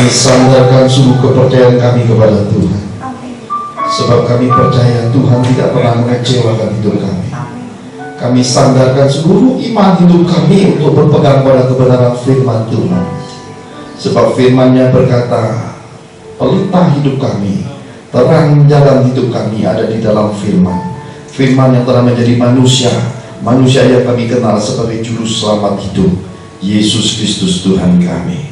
Kami sandarkan seluruh kepercayaan kami kepada Tuhan. Sebab kami percaya Tuhan tidak pernah mengecewakan hidup kami. Kami sandarkan seluruh iman hidup kami untuk berpegang pada kebenaran firman Tuhan. Sebab firman-Nya berkata, pelita hidup kami, terang jalan hidup kami ada di dalam firman. Firman yang telah menjadi manusia, manusia yang kami kenal sebagai juru selamat hidup, Yesus Kristus Tuhan kami.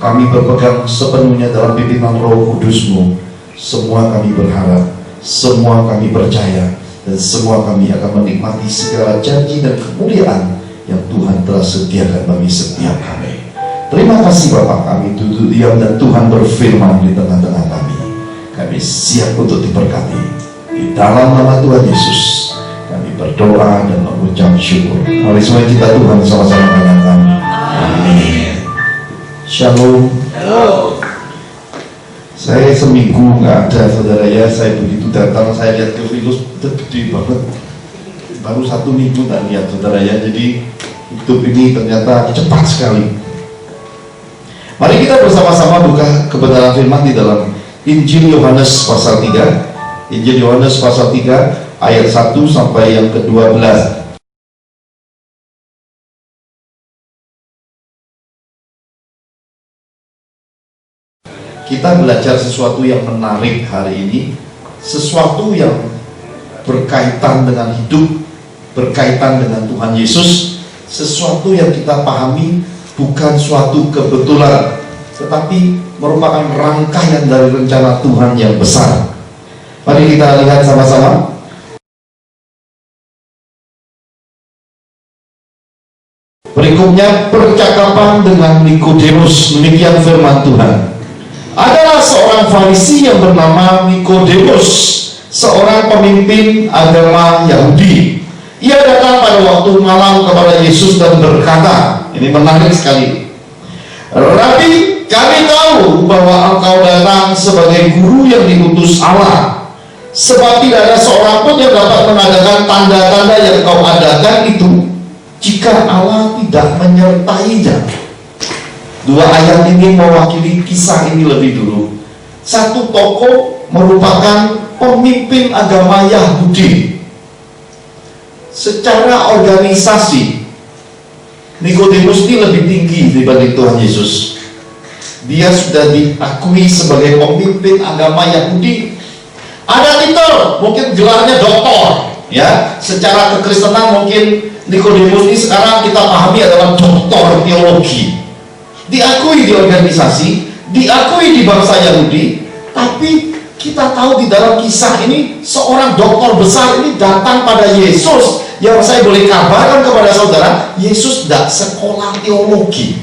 Kami berpegang sepenuhnya dalam pimpinan Roh Kudus-Mu. Semua kami berharap, semua kami percaya, dan semua kami akan menikmati segala janji dan kemuliaan yang Tuhan telah sediakan bagi setiap kami. Terima kasih Bapak, kami duduk diam dan Tuhan berfirman di tengah-tengah kami. Kami siap untuk diberkati. Di dalam nama Tuhan Yesus kami berdoa dan mengucap syukur. Mari semua kita Tuhan sama-sama katakan amin. Shalom. Saya seminggu nggak ada saudara ya. Saya begitu datang, saya lihat ke virus gede banget. Baru 1 minggu tak lihat saudara ya. Jadi hidup ini ternyata cepat sekali. Mari kita bersama-sama buka kebenaran firman di dalam Injil Yohanes pasal 3. Injil Yohanes pasal 3 ayat 1 sampai yang ke-12. Kita belajar sesuatu yang menarik hari ini, sesuatu yang berkaitan dengan hidup, berkaitan dengan Tuhan Yesus, sesuatu yang kita pahami bukan suatu kebetulan, tetapi merupakan rangkaian dari rencana Tuhan yang besar. Mari kita lihat sama-sama. Berikutnya percakapan dengan Nikodemus, demikian firman Tuhan. Adalah seorang Farisi yang bernama Nikodemus, seorang pemimpin agama Yahudi. Ia datang pada waktu malam kepada Yesus dan berkata, ini menarik sekali, Rabi, kami tahu bahwa engkau datang sebagai guru yang diutus Allah, sebab tidak ada seorang pun yang dapat mengadakan tanda-tanda yang kau adakan itu jika Allah tidak menyertainya. 2 ayat ini mewakili kisah ini lebih dulu. Satu tokoh merupakan pemimpin agama Yahudi. Secara organisasi, Nikodemus ini lebih tinggi dibanding Tuhan Yesus. Dia sudah diakui sebagai pemimpin agama Yahudi. Ada titel, mungkin gelarnya doktor, ya. Secara kekristenan mungkin Nikodemus ini sekarang kita pahami adalah doktor teologi. Diakui di organisasi, diakui di bangsa Yahudi, tapi kita tahu di dalam kisah ini seorang dokter besar ini datang pada Yesus. Yang saya boleh kabarkan kepada saudara, Yesus tidak sekolah teologi.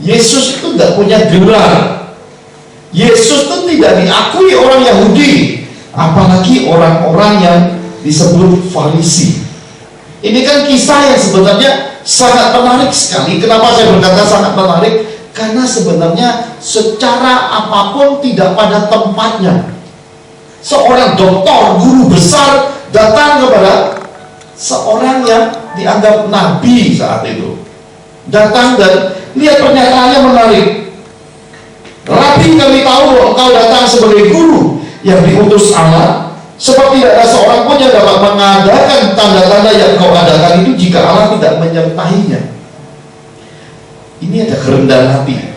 Yesus itu tidak punya gelar. Yesus itu tidak diakui orang Yahudi, apalagi orang-orang yang disebut Farisi. Ini kan kisah yang sebenarnya sangat menarik sekali. Kenapa saya berkata sangat menarik? Karena sebenarnya secara apapun tidak pada tempatnya. Seorang doktor, guru besar datang kepada seorang yang dianggap nabi saat itu. Datang dan lihat pernyataannya menarik. Rabi, kami tahu bahwa engkau datang sebagai guru yang diutus Allah, sebab tidak ada seorang pun yang dapat mengadakan tanda-tanda yang kau adakan itu jika Allah tidak menyertainya. Ini ada kerendahan hati.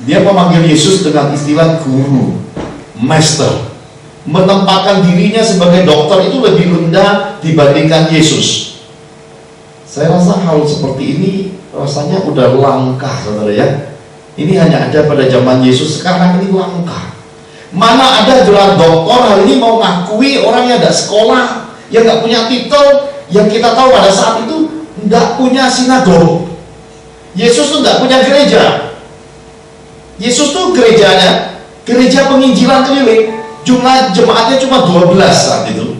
Dia memanggil Yesus dengan istilah guru, master. Menempatkan dirinya sebagai dokter itu lebih rendah dibandingkan Yesus. Saya rasa hal seperti ini rasanya udah langka, saudara ya. Ini hanya ada pada zaman Yesus, sekarang ini langka. Mana ada gelar doktor hari ini mau ngakui orang yang tidak sekolah, yang nggak punya titel, yang kita tahu pada saat itu nggak punya sinagog. Yesus tuh nggak punya gereja. Yesus tuh gerejanya, gereja penginjilan keliling, jumlah jemaatnya cuma 12 saat itu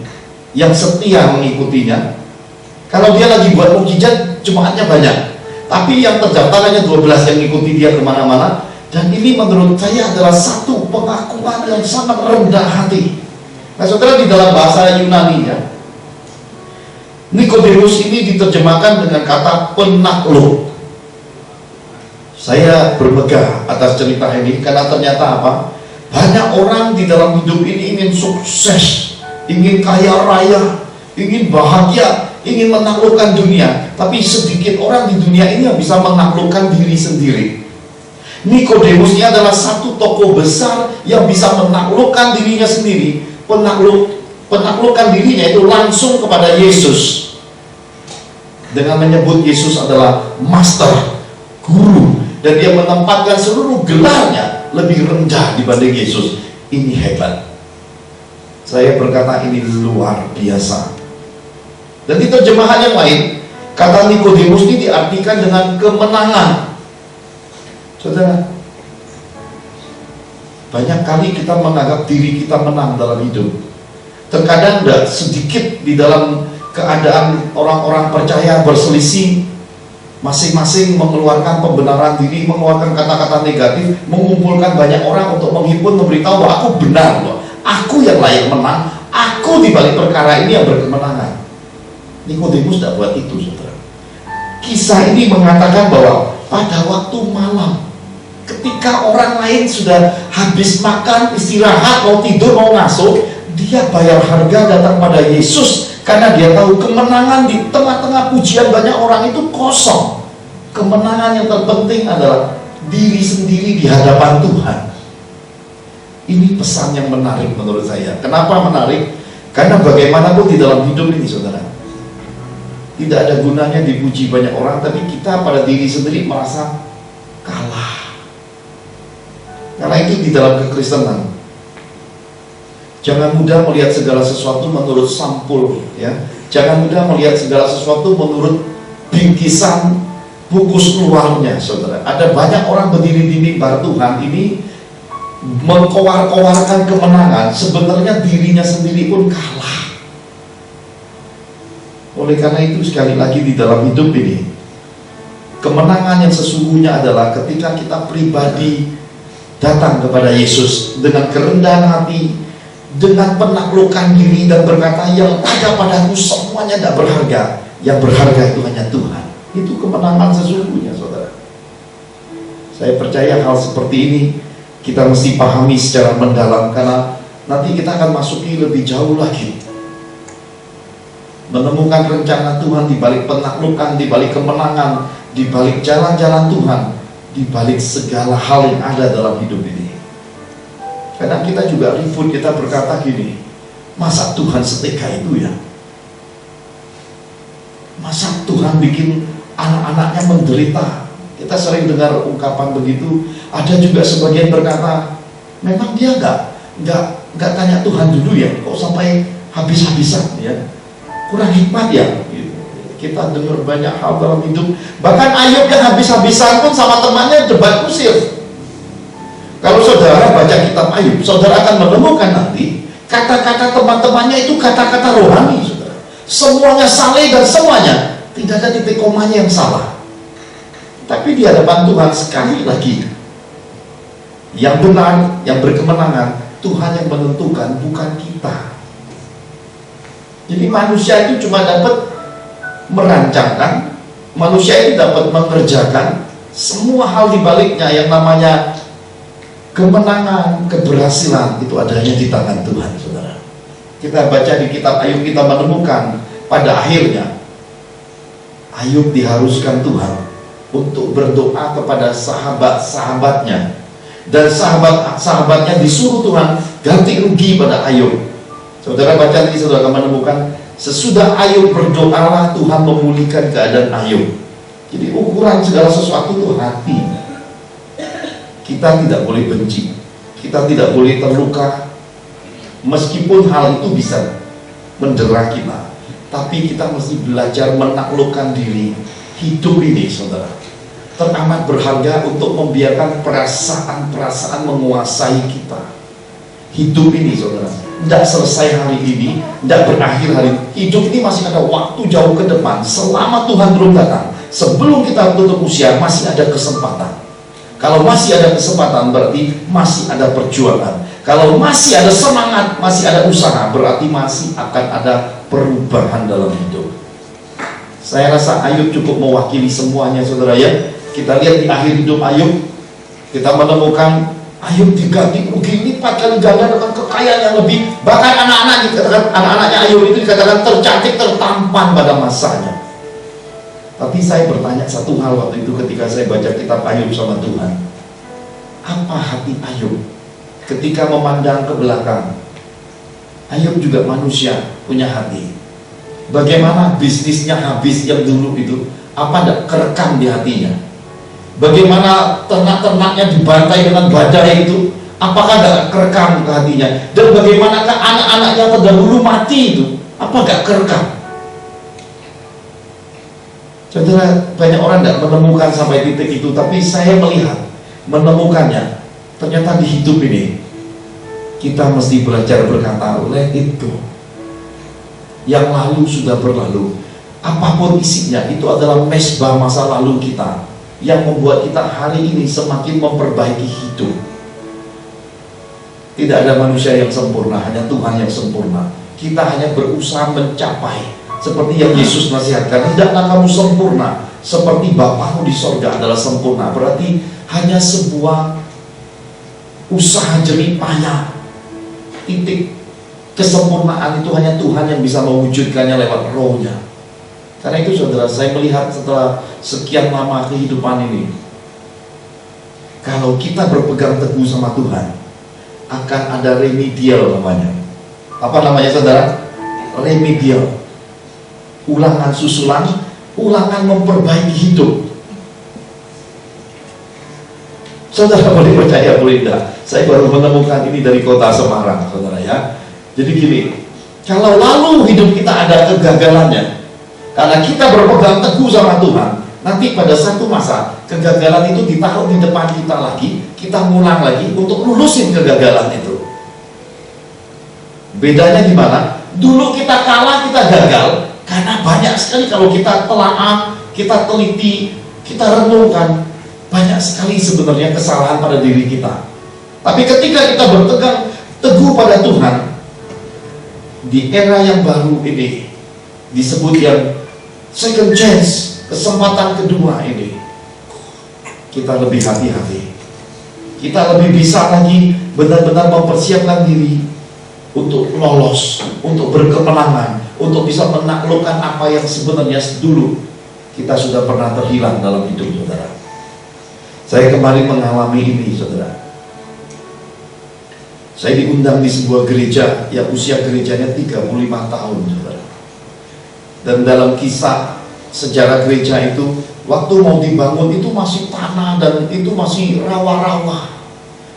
yang setia mengikutinya. Kalau dia lagi buat mukjizat, jemaatnya banyak, tapi yang terdaftar hanya 12 yang mengikuti dia kemana-mana. Dan ini menurut saya adalah satu pengakuan yang sangat rendah hati. Nah saudara, di dalam bahasa Yunani ya, Nikodemus ini diterjemahkan dengan kata penakluk. Saya bermegah atas cerita ini karena ternyata apa? Banyak orang di dalam hidup ini ingin sukses, ingin kaya raya, ingin bahagia, ingin menaklukkan dunia. Tapi sedikit orang di dunia ini yang bisa menaklukkan diri sendiri. Nikodemus ini adalah satu tokoh besar yang bisa menaklukkan dirinya sendiri. Penaklukan dirinya itu langsung kepada Yesus dengan menyebut Yesus adalah master, guru, dan dia menempatkan seluruh gelarnya lebih rendah dibanding Yesus. Ini hebat. Saya berkata ini luar biasa. Dan di terjemahan yang lain, kata Nikodemus ini diartikan dengan kemenangan. Saudara, banyak kali kita menganggap diri kita menang dalam hidup. Terkadang tidak sedikit di dalam keadaan orang-orang percaya berselisih, masing-masing mengeluarkan pembenaran diri, mengeluarkan kata-kata negatif, mengumpulkan banyak orang untuk menghibur, memberitahu bahwa aku benar loh, aku yang layak menang, aku di balik perkara ini yang berkemenangan. Nikodemus tidak buat itu, saudara. Kisah ini mengatakan bahwa pada waktu malam, ketika orang lain sudah habis makan, istirahat, mau tidur, mau ngasuh, dia bayar harga datang pada Yesus karena dia tahu kemenangan di tengah-tengah pujian banyak orang itu kosong. Kemenangan yang terpenting adalah diri sendiri di hadapan Tuhan. Ini pesan yang menarik menurut saya. Kenapa menarik? Karena bagaimanapun di dalam hidup ini, saudara, tidak ada gunanya dipuji banyak orang, tapi kita pada diri sendiri merasa kalah. Karena itu di dalam kekristenan, jangan mudah melihat segala sesuatu menurut sampul, ya. Jangan mudah melihat segala sesuatu menurut bingkisan bungkus luarnya, saudara. Ada banyak orang berdiri di mimbar Tuhan ini mengkowar-kowarkan kemenangan, sebenarnya dirinya sendiri pun kalah. Oleh karena itu, sekali lagi di dalam hidup ini, kemenangan yang sesungguhnya adalah ketika kita pribadi datang kepada Yesus dengan kerendahan hati, dengan penaklukkan diri dan berkata, yang ada padaku semuanya tidak berharga, yang berharga itu hanya Tuhan. Itu kemenangan sesungguhnya, saudara. Saya percaya hal seperti ini kita mesti pahami secara mendalam, karena nanti kita akan masuki lebih jauh lagi, menemukan rencana Tuhan di balik penaklukan, di balik kemenangan, di balik jalan-jalan Tuhan, di balik segala hal yang ada dalam hidup ini. Kadang kita juga ribut, kita berkata gini, masa Tuhan setika itu ya? Masa Tuhan bikin anak-anaknya menderita? Kita sering dengar ungkapan begitu. Ada juga sebagian berkata, memang dia nggak tanya Tuhan dulu ya, kok sampai habis-habisan ya? Kurang hikmat ya? Kita dengar banyak hal dalam hidup. Bahkan Ayub yang habis-habisan pun sama temannya debat kusir. Kalau saudara baca kitab Ayub, saudara akan menemukan nanti kata-kata teman-temannya itu kata-kata rohani, saudara. Semuanya saleh dan semuanya tidak ada titik komanya yang salah. Tapi di hadapan Tuhan sekali lagi, yang benar, yang berkemenangan, Tuhan yang menentukan, bukan kita. Jadi manusia itu cuma dapat merancangkan, manusia itu dapat mengerjakan semua hal di baliknya. Yang namanya kemenangan, keberhasilan itu adanya di tangan Tuhan, saudara. Kita baca di kitab Ayub, kita menemukan pada akhirnya Ayub diharuskan Tuhan untuk berdoa kepada sahabat-sahabatnya, dan sahabat-sahabatnya disuruh Tuhan ganti rugi pada Ayub. Saudara baca nanti, saudara akan menemukan sesudah Ayub berdoalah Tuhan memulihkan keadaan Ayub. Jadi ukuran segala sesuatu itu hati. Kita tidak boleh benci, kita tidak boleh terluka, meskipun hal itu bisa mendera kita. Tapi kita mesti belajar menaklukkan diri. Hidup ini, saudara, teramat berharga untuk membiarkan perasaan-perasaan menguasai kita. Hidup ini, saudara, tidak selesai hari ini, tidak berakhir hari ini. Hidup ini masih ada waktu jauh ke depan. Selama Tuhan belum datang, sebelum kita tutup usia, masih ada kesempatan. Kalau masih ada kesempatan, berarti masih ada perjuangan. Kalau masih ada semangat, masih ada usaha, berarti masih akan ada perubahan dalam hidup. Saya rasa Ayub cukup mewakili semuanya, saudara ya. Kita lihat di akhir hidup Ayub, kita menemukan Ayub diganti rugi lipat kali ganda dengan kekayaan yang lebih. Bahkan anak-anaknya Ayub itu dikatakan tercantik, tertampan pada masanya. Tapi saya bertanya satu hal waktu itu ketika saya baca kitab Ayub sama Tuhan. Apa hati Ayub ketika memandang ke belakang? Ayub juga manusia, punya hati. Bagaimana bisnisnya habis yang dulu itu? Apa tidak kerekam di hatinya? Bagaimana ternak-ternaknya dibantai dengan badai itu? Apakah tidak kerekam ke hatinya? Dan bagaimanakah anak-anaknya terdahulu mati itu? Apa tidak kerekam? Saudara, banyak orang tidak menemukan sampai titik itu, tapi saya melihat menemukannya. Ternyata di hidup ini kita mesti belajar berkata, let it go. Yang lalu sudah berlalu. Apapun isinya, itu adalah mesbah masa lalu kita yang membuat kita hari ini semakin memperbaiki hidup. Tidak ada manusia yang sempurna, hanya Tuhan yang sempurna. Kita hanya berusaha mencapai, seperti yang Yesus nasihatkan, hendaklah kamu sempurna seperti Bapamu di sorga adalah sempurna. Berarti hanya sebuah usaha jerih payah. Titik kesempurnaan itu hanya Tuhan yang bisa mewujudkannya lewat rohnya. Karena itu saudara, saya melihat setelah sekian lama kehidupan ini, kalau kita berpegang teguh sama Tuhan, akan ada remedial namanya. Apa namanya saudara? Remedial. Ulangan susulan, ulangan memperbaiki hidup. Saudara boleh percaya boleh tidak? Saya baru menemukan ini dari kota Semarang, saudara ya. Jadi gini, kalau lalu hidup kita ada kegagalannya, karena kita berpegang teguh sama Tuhan, nanti pada satu masa kegagalan itu ditaruh di depan kita lagi, kita ngulang lagi untuk lulusin kegagalan itu. Bedanya di mana? Dulu kita kalah, kita gagal, karena banyak sekali kalau kita telaah, kita teliti, kita renungkan, banyak sekali sebenarnya kesalahan pada diri kita. Tapi ketika kita berpegang teguh pada Tuhan, di era yang baru ini disebut yang second chance, kesempatan kedua ini, kita lebih hati-hati. Kita lebih bisa lagi benar-benar mempersiapkan diri untuk lolos, untuk berkemenangan, untuk bisa menaklukkan apa yang sebenarnya dulu kita sudah pernah terhilang dalam hidup saudara. Saya kemarin mengalami ini saudara. Saya diundang di sebuah gereja yang usia gerejanya 35 tahun saudara. Dan dalam kisah sejarah gereja itu, waktu mau dibangun itu masih tanah dan itu masih rawa-rawa.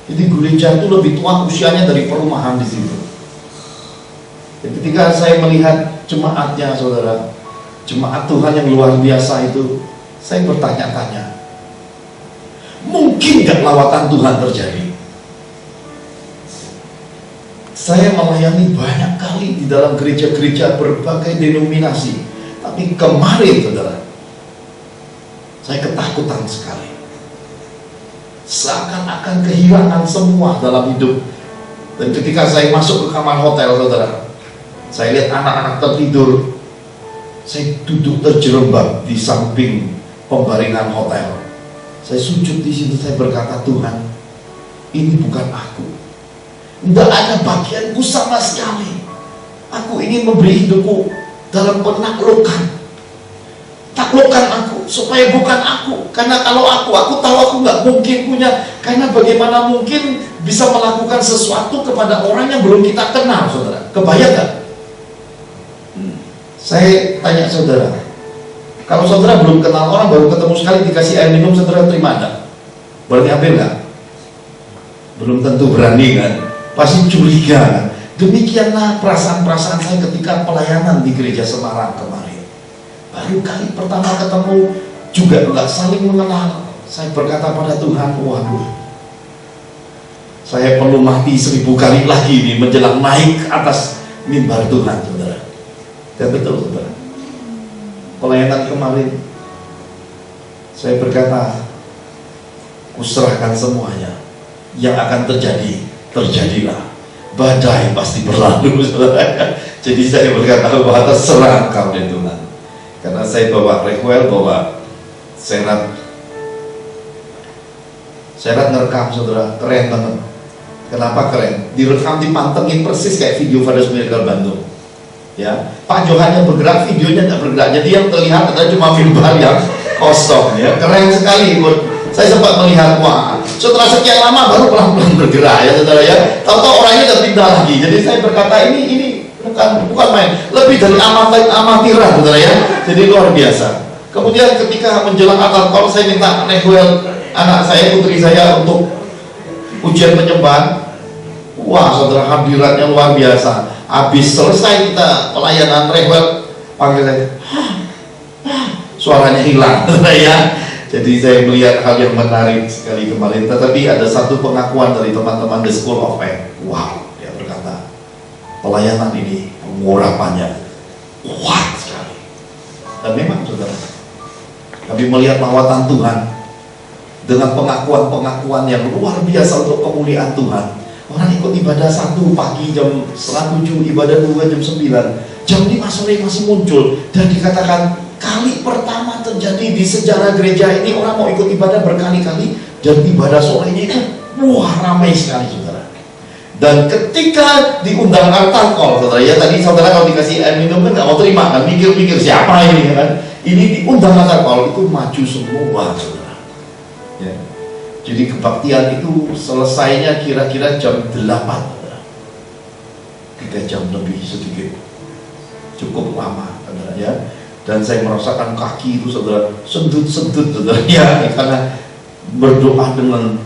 Jadi gereja itu lebih tua usianya dari perumahan di situ. Dan ketika saya melihat jemaatnya saudara, jemaat Tuhan yang luar biasa itu, saya bertanya-tanya, mungkin gak lawatan Tuhan terjadi? Saya melayani banyak kali di dalam gereja-gereja berbagai denominasi, tapi kemarin saudara, saya ketakutan sekali. Seakan-akan kehilangan semua dalam hidup. Dan ketika saya masuk ke kamar hotel saudara, saya lihat anak-anak tertidur, saya duduk terjerembab di samping pembaringan hotel. Saya sujud di situ, saya berkata, Tuhan, ini bukan aku. Tidak ada bagianku sama sekali. Aku ingin memberi hidupku dalam penaklukan. Taklukkan aku supaya bukan aku. Karena kalau aku tahu aku nggak mungkin punya. Karena bagaimana mungkin bisa melakukan sesuatu kepada orang yang belum kita kenal, saudara? Kebayang nggak? Saya tanya saudara, kalau saudara belum kenal orang, baru ketemu sekali dikasih air minum, saudara terima enggak? Berarti ambil nggak? Belum tentu berani kan? Pasti curiga. Demikianlah perasaan-perasaan saya ketika pelayanan di gereja Semarang kemarin. Baru kali pertama ketemu juga nggak saling mengenal. Saya berkata pada Tuhan, waduh, saya perlu mati 1000 kali lagi nih menjelang naik ke atas mimbar Tuhan, saudara. Dan betul, saudara. Pelayanan kemarin, saya berkata, kuserahkan semuanya. Yang akan terjadi, terjadilah. Badai pasti berlalu, saudara. Jadi saya berkata, bahwa terserah kau dan Tuhan. Karena saya bawa requel, bawa serat Saya lihat ngerekam, saudara, keren banget. Kenapa keren? Direkam, dipantengin persis kayak video Father's Miracle Bandung. Ya, Pak Johan yang bergerak, videonya tidak bergerak. Jadi yang terlihat adalah cuma mimbar yang kosong. Ya, keren sekali. Saya sempat melihat, wah, setelah sekian lama baru pelan-pelan bergerak ya, saudara ya. Tahu-tahu orangnya udah pindah lagi. Jadi saya berkata ini bukan main, lebih dari amatiran, saudara ya. Jadi luar biasa. Kemudian ketika menjelang Natal, saya minta Nehwel, anak saya, putri saya, untuk ujian penyembahan. Wah, saudara, hadiratnya luar biasa. Habis selesai kita pelayanan, Nehwel panggil saya, suaranya hilang, saudara ya. Jadi saya melihat hal yang menarik sekali kemarin. Tetapi ada satu pengakuan dari teman-teman The School of Faith. Wow, dia berkata, pelayanan ini pengurapannya kuat sekali. Dan memang, saudara, kami melihat lawatan Tuhan dengan pengakuan-pengakuan yang luar biasa untuk kemuliaan Tuhan. Orang ikut ibadah 1 pagi jam 7, ibadah 2 jam 9, jam 5 sore masih muncul. Dan dikatakan kali pertama terjadi di sejarah gereja ini, orang mau ikut ibadah berkali-kali, dan ibadah sorenya itu wah, ramai sekali, saudara. Dan ketika diundang altar call, saudara ya, tadi saudara kalau dikasih air minum kan nggak mau terima kan, mikir-mikir siapa ini kan. Ini diundang altar call, itu maju semua, saudara ya. Jadi kebaktian itu selesainya kira-kira jam 8, saudara. 3 jam lebih sedikit, cukup lama, saudara ya. Dan saya merasakan kaki itu, saudara, sendut-sendut, saudara ya, karena berdoa dengan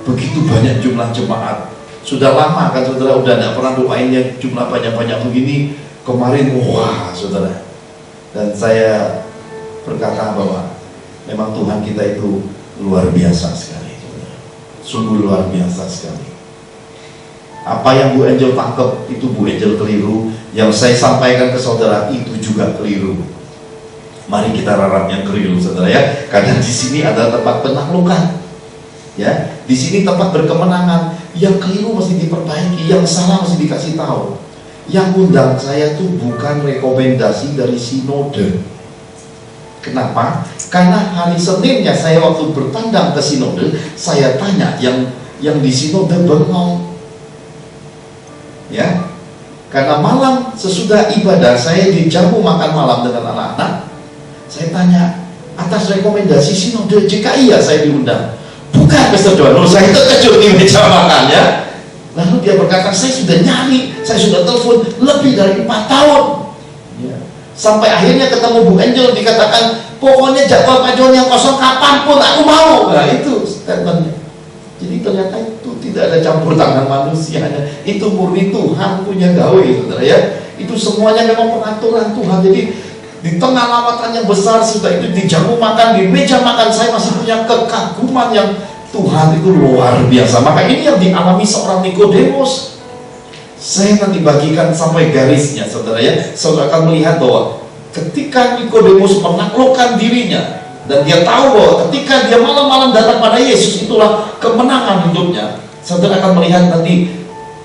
begitu banyak jumlah jemaat. Sudah lama kan, saudara, udah tidak pernah doainnya jumlah banyak-banyak begini. Kemarin, wah, saudara. Dan saya berkata bahwa memang Tuhan kita itu luar biasa sekali, saudara. Sungguh luar biasa sekali. Apa yang Bu Angel tangkap itu Bu Angel keliru, yang saya sampaikan ke saudara itu juga keliru. Mari kita rarap yang keliru, saudara ya. Karena di sini ada tempat penaklukan, ya. Di sini tempat berkemenangan. Yang keliru mesti diperbaiki, yang salah mesti dikasih tahu. Yang undang saya tuh bukan rekomendasi dari sinode. Kenapa? Karena hari Seninnya saya waktu bertandang ke sinode, saya tanya yang di sinode bengong, ya. Karena malam sesudah ibadah saya dijamu makan malam dengan anak-anak. Saya tanya, atas rekomendasi sinode, jika iya saya diundang. Bukan, Pastor John. Saya terkejut di meja makan ya. Lalu dia berkata, saya sudah nyari, saya sudah telepon lebih dari 4 tahun ya. Sampai akhirnya ketemu Bu Angel, dikatakan pokoknya jadwal Pak John yang kosong kapanpun aku mau. Nah itu statementnya. Jadi ternyata itu tidak ada campur tangan manusianya. Itu murni Tuhan punya gawe, saudara ya. Itu semuanya memang pengaturan Tuhan. Jadi di tengah lawatan yang besar, sudah itu di jamu makan, di meja makan, saya masih punya kekaguman yang Tuhan itu luar biasa. Maka ini yang dialami seorang Nikodemus. Saya nanti bagikan sampai garisnya, saudara ya. Saudara akan melihat bahwa ketika Nikodemus menaklukkan dirinya, dan dia tahu bahwa ketika dia malam-malam datang pada Yesus, itulah kemenangan hidupnya. Saudara akan melihat nanti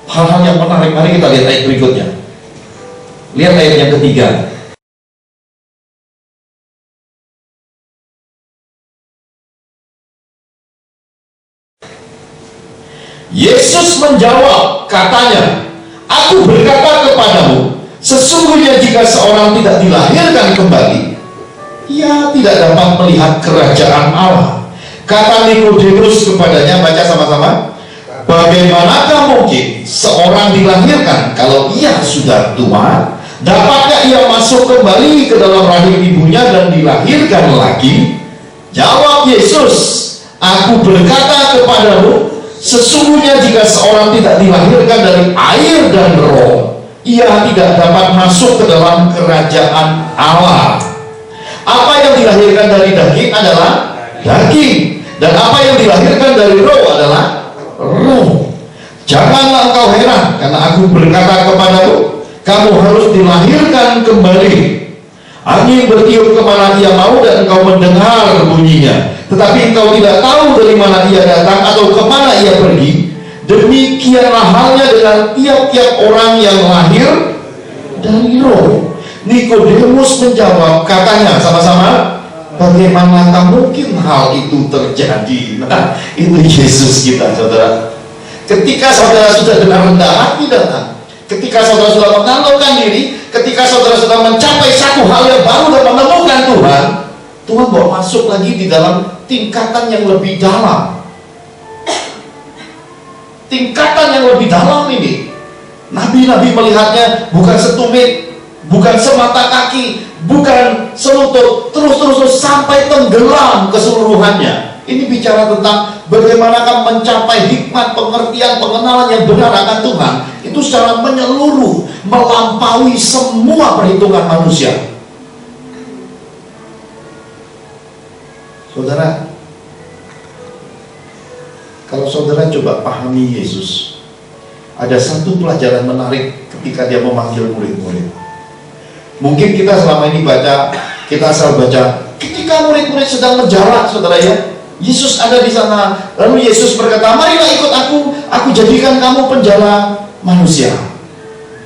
hal-hal yang menarik. Mari kita lihat ayat berikutnya. Lihat ayat yang ketiga. Yesus menjawab, katanya, aku berkata kepadamu, sesungguhnya jika seorang tidak dilahirkan kembali, ia tidak dapat melihat kerajaan Allah. Kata Nikodemus kepadanya, baca sama-sama, bagaimanakah mungkin seorang dilahirkan kalau ia sudah tua? Dapatkah ia masuk kembali ke dalam rahim ibunya dan dilahirkan lagi? Jawab Yesus, aku berkata kepadamu, sesungguhnya jika seorang tidak dilahirkan dari air dan roh, ia tidak dapat masuk ke dalam kerajaan Allah. Apa yang dilahirkan dari daging adalah daging, dan apa yang dilahirkan dari roh adalah roh. Janganlah engkau heran, karena aku berkata kepadamu, kamu harus dilahirkan kembali. Angin bertiup kemana ia mau dan engkau mendengar bunyinya, tetapi engkau tidak tahu dari mana ia datang atau kemana ia pergi. Demikianlah halnya dengan tiap-tiap orang yang lahir dari roh. Nikodemus menjawab, katanya sama-sama, Bagaimanakah mungkin hal itu terjadi? Nah, itu Yesus kita, saudara. Ketika saudara sudah dengan rendah hati datang, ketika saudara sudah menanggalkan diri, ketika saudara sudah mencapai satu hal yang baru dan menemukan Tuhan, Tuhan bawa masuk lagi di dalam tingkatan yang lebih dalam. Tingkatan yang lebih dalam ini, nabi-nabi melihatnya bukan setumit, bukan semata kaki, bukan selutut, terus sampai tenggelam keseluruhannya. Ini bicara tentang bagaimanakah mencapai hikmat, pengertian, pengenalan yang benar akan Tuhan. Itu secara menyeluruh, melampaui semua perhitungan manusia. Saudara, kalau saudara coba pahami Yesus, ada satu pelajaran menarik ketika dia memanggil murid-murid. Mungkin kita selama ini baca, kita asal baca, ketika murid-murid sedang menjalan, saudara ya, Yesus ada di sana. Lalu Yesus berkata, marilah ikut aku jadikan kamu penjala manusia.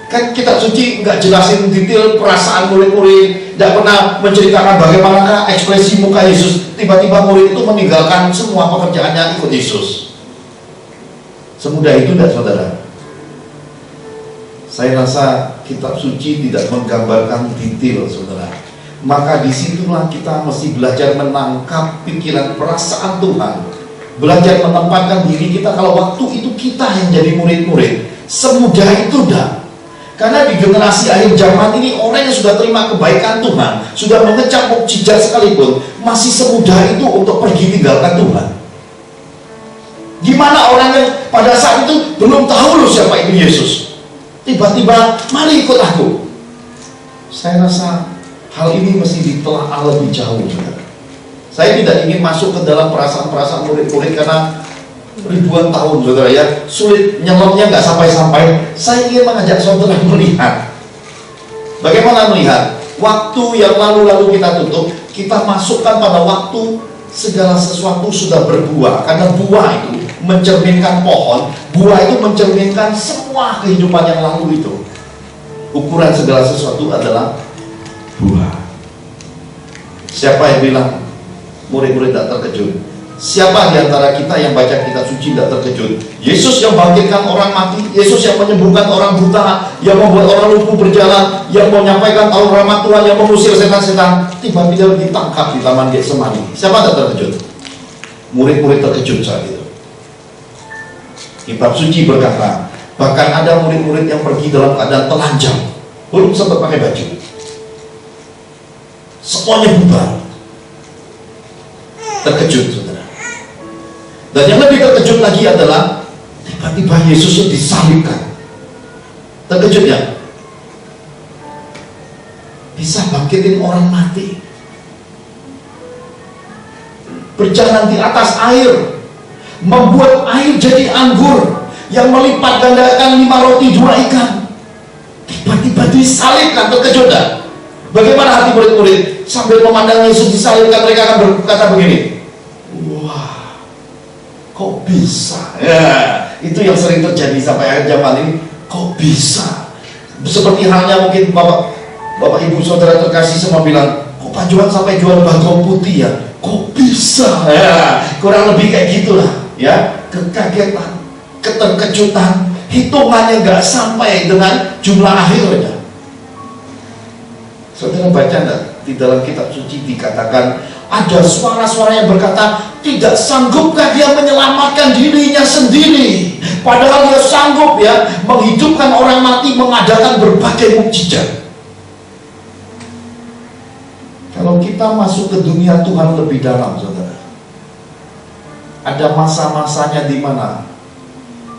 Kan kitab suci nggak jelasin detail perasaan murid-murid, nggak pernah menceritakan bagaimanakah ekspresi muka Yesus. Tiba-tiba murid itu meninggalkan semua pekerjaannya ikut Yesus. Semudah itu tidak, saudara? Saya rasa kitab suci tidak menggambarkan detail, saudara. Maka disitulah kita mesti belajar menangkap pikiran perasaan Tuhan, belajar menempatkan diri kita kalau waktu itu kita yang jadi murid-murid. Semudah itu dah. Karena di generasi akhir zaman ini, orang yang sudah terima kebaikan Tuhan, sudah mengecap mukjizat sekalipun, masih semudah itu untuk pergi tinggalkan Tuhan. Gimana orang yang pada saat itu belum tahu loh siapa itu Yesus, tiba-tiba mari ikut aku. Saya rasa hal ini mesti ditelaah lebih jauh, saudara. Saya tidak ingin masuk ke dalam perasaan-perasaan murid-murid karena ribuan tahun, saudara ya, sulit nyelemnya, nggak sampai-sampai. Saya ingin mengajak saudara melihat, bagaimana melihat waktu yang lalu-lalu kita tutup, kita masukkan pada waktu segala sesuatu sudah berbuah. Karena buah itu mencerminkan pohon, buah itu mencerminkan semua kehidupan yang lalu itu. Ukuran segala sesuatu adalah buah. Siapa yang bilang murid-murid tidak terkejut? Siapa di antara kita yang baca kitab suci tidak terkejut? Yesus yang bangkitkan orang mati, Yesus yang menyembuhkan orang buta, yang membuat orang lumpuh berjalan, yang menyampaikan tahun rahmat Tuhan, yang mengusir setan-setan, tiba-tiba ditangkap di Taman Getsemani. Siapa tidak terkejut? Murid-murid terkejut saat itu. Kitab suci berkata, bahkan ada murid-murid yang pergi dalam keadaan telanjang, belum sempat pakai baju, semuanya bubar. Terkejut, saudara. Dan yang lebih terkejut lagi adalah tiba-tiba Yesus disalibkan. Terkejut ya? Bisa bangkitin orang mati, berjalan di atas air, membuat air jadi anggur, yang melipat gandakan 5 roti 2 ikan. Tiba-tiba disalibkan. Terkejut tak? Bagaimana hati murid-murid sambil memandang Yesus disalibkan? Mereka akan berkata begini, wah, kok bisa? Ya, itu yang sering terjadi sampai akhir zaman ini. Kok bisa? Seperti halnya mungkin bapak ibu saudara terkasih semua bilang, kok Pak Johan sampai jual bagong putih ya? Kok bisa? Ya, kurang lebih kayak gitulah ya. Kekagetan, keterkejutan, hitungannya nggak sampai dengan jumlah akhirnya. Saudara baca enggak? Di dalam kitab suci dikatakan ada suara-suara yang berkata, tidak sanggupkah dia menyelamatkan dirinya sendiri? Padahal dia sanggup ya menghidupkan orang mati, mengadakan berbagai mukjizat. Kalau kita masuk ke dunia Tuhan lebih dalam, saudara, ada masa-masanya di mana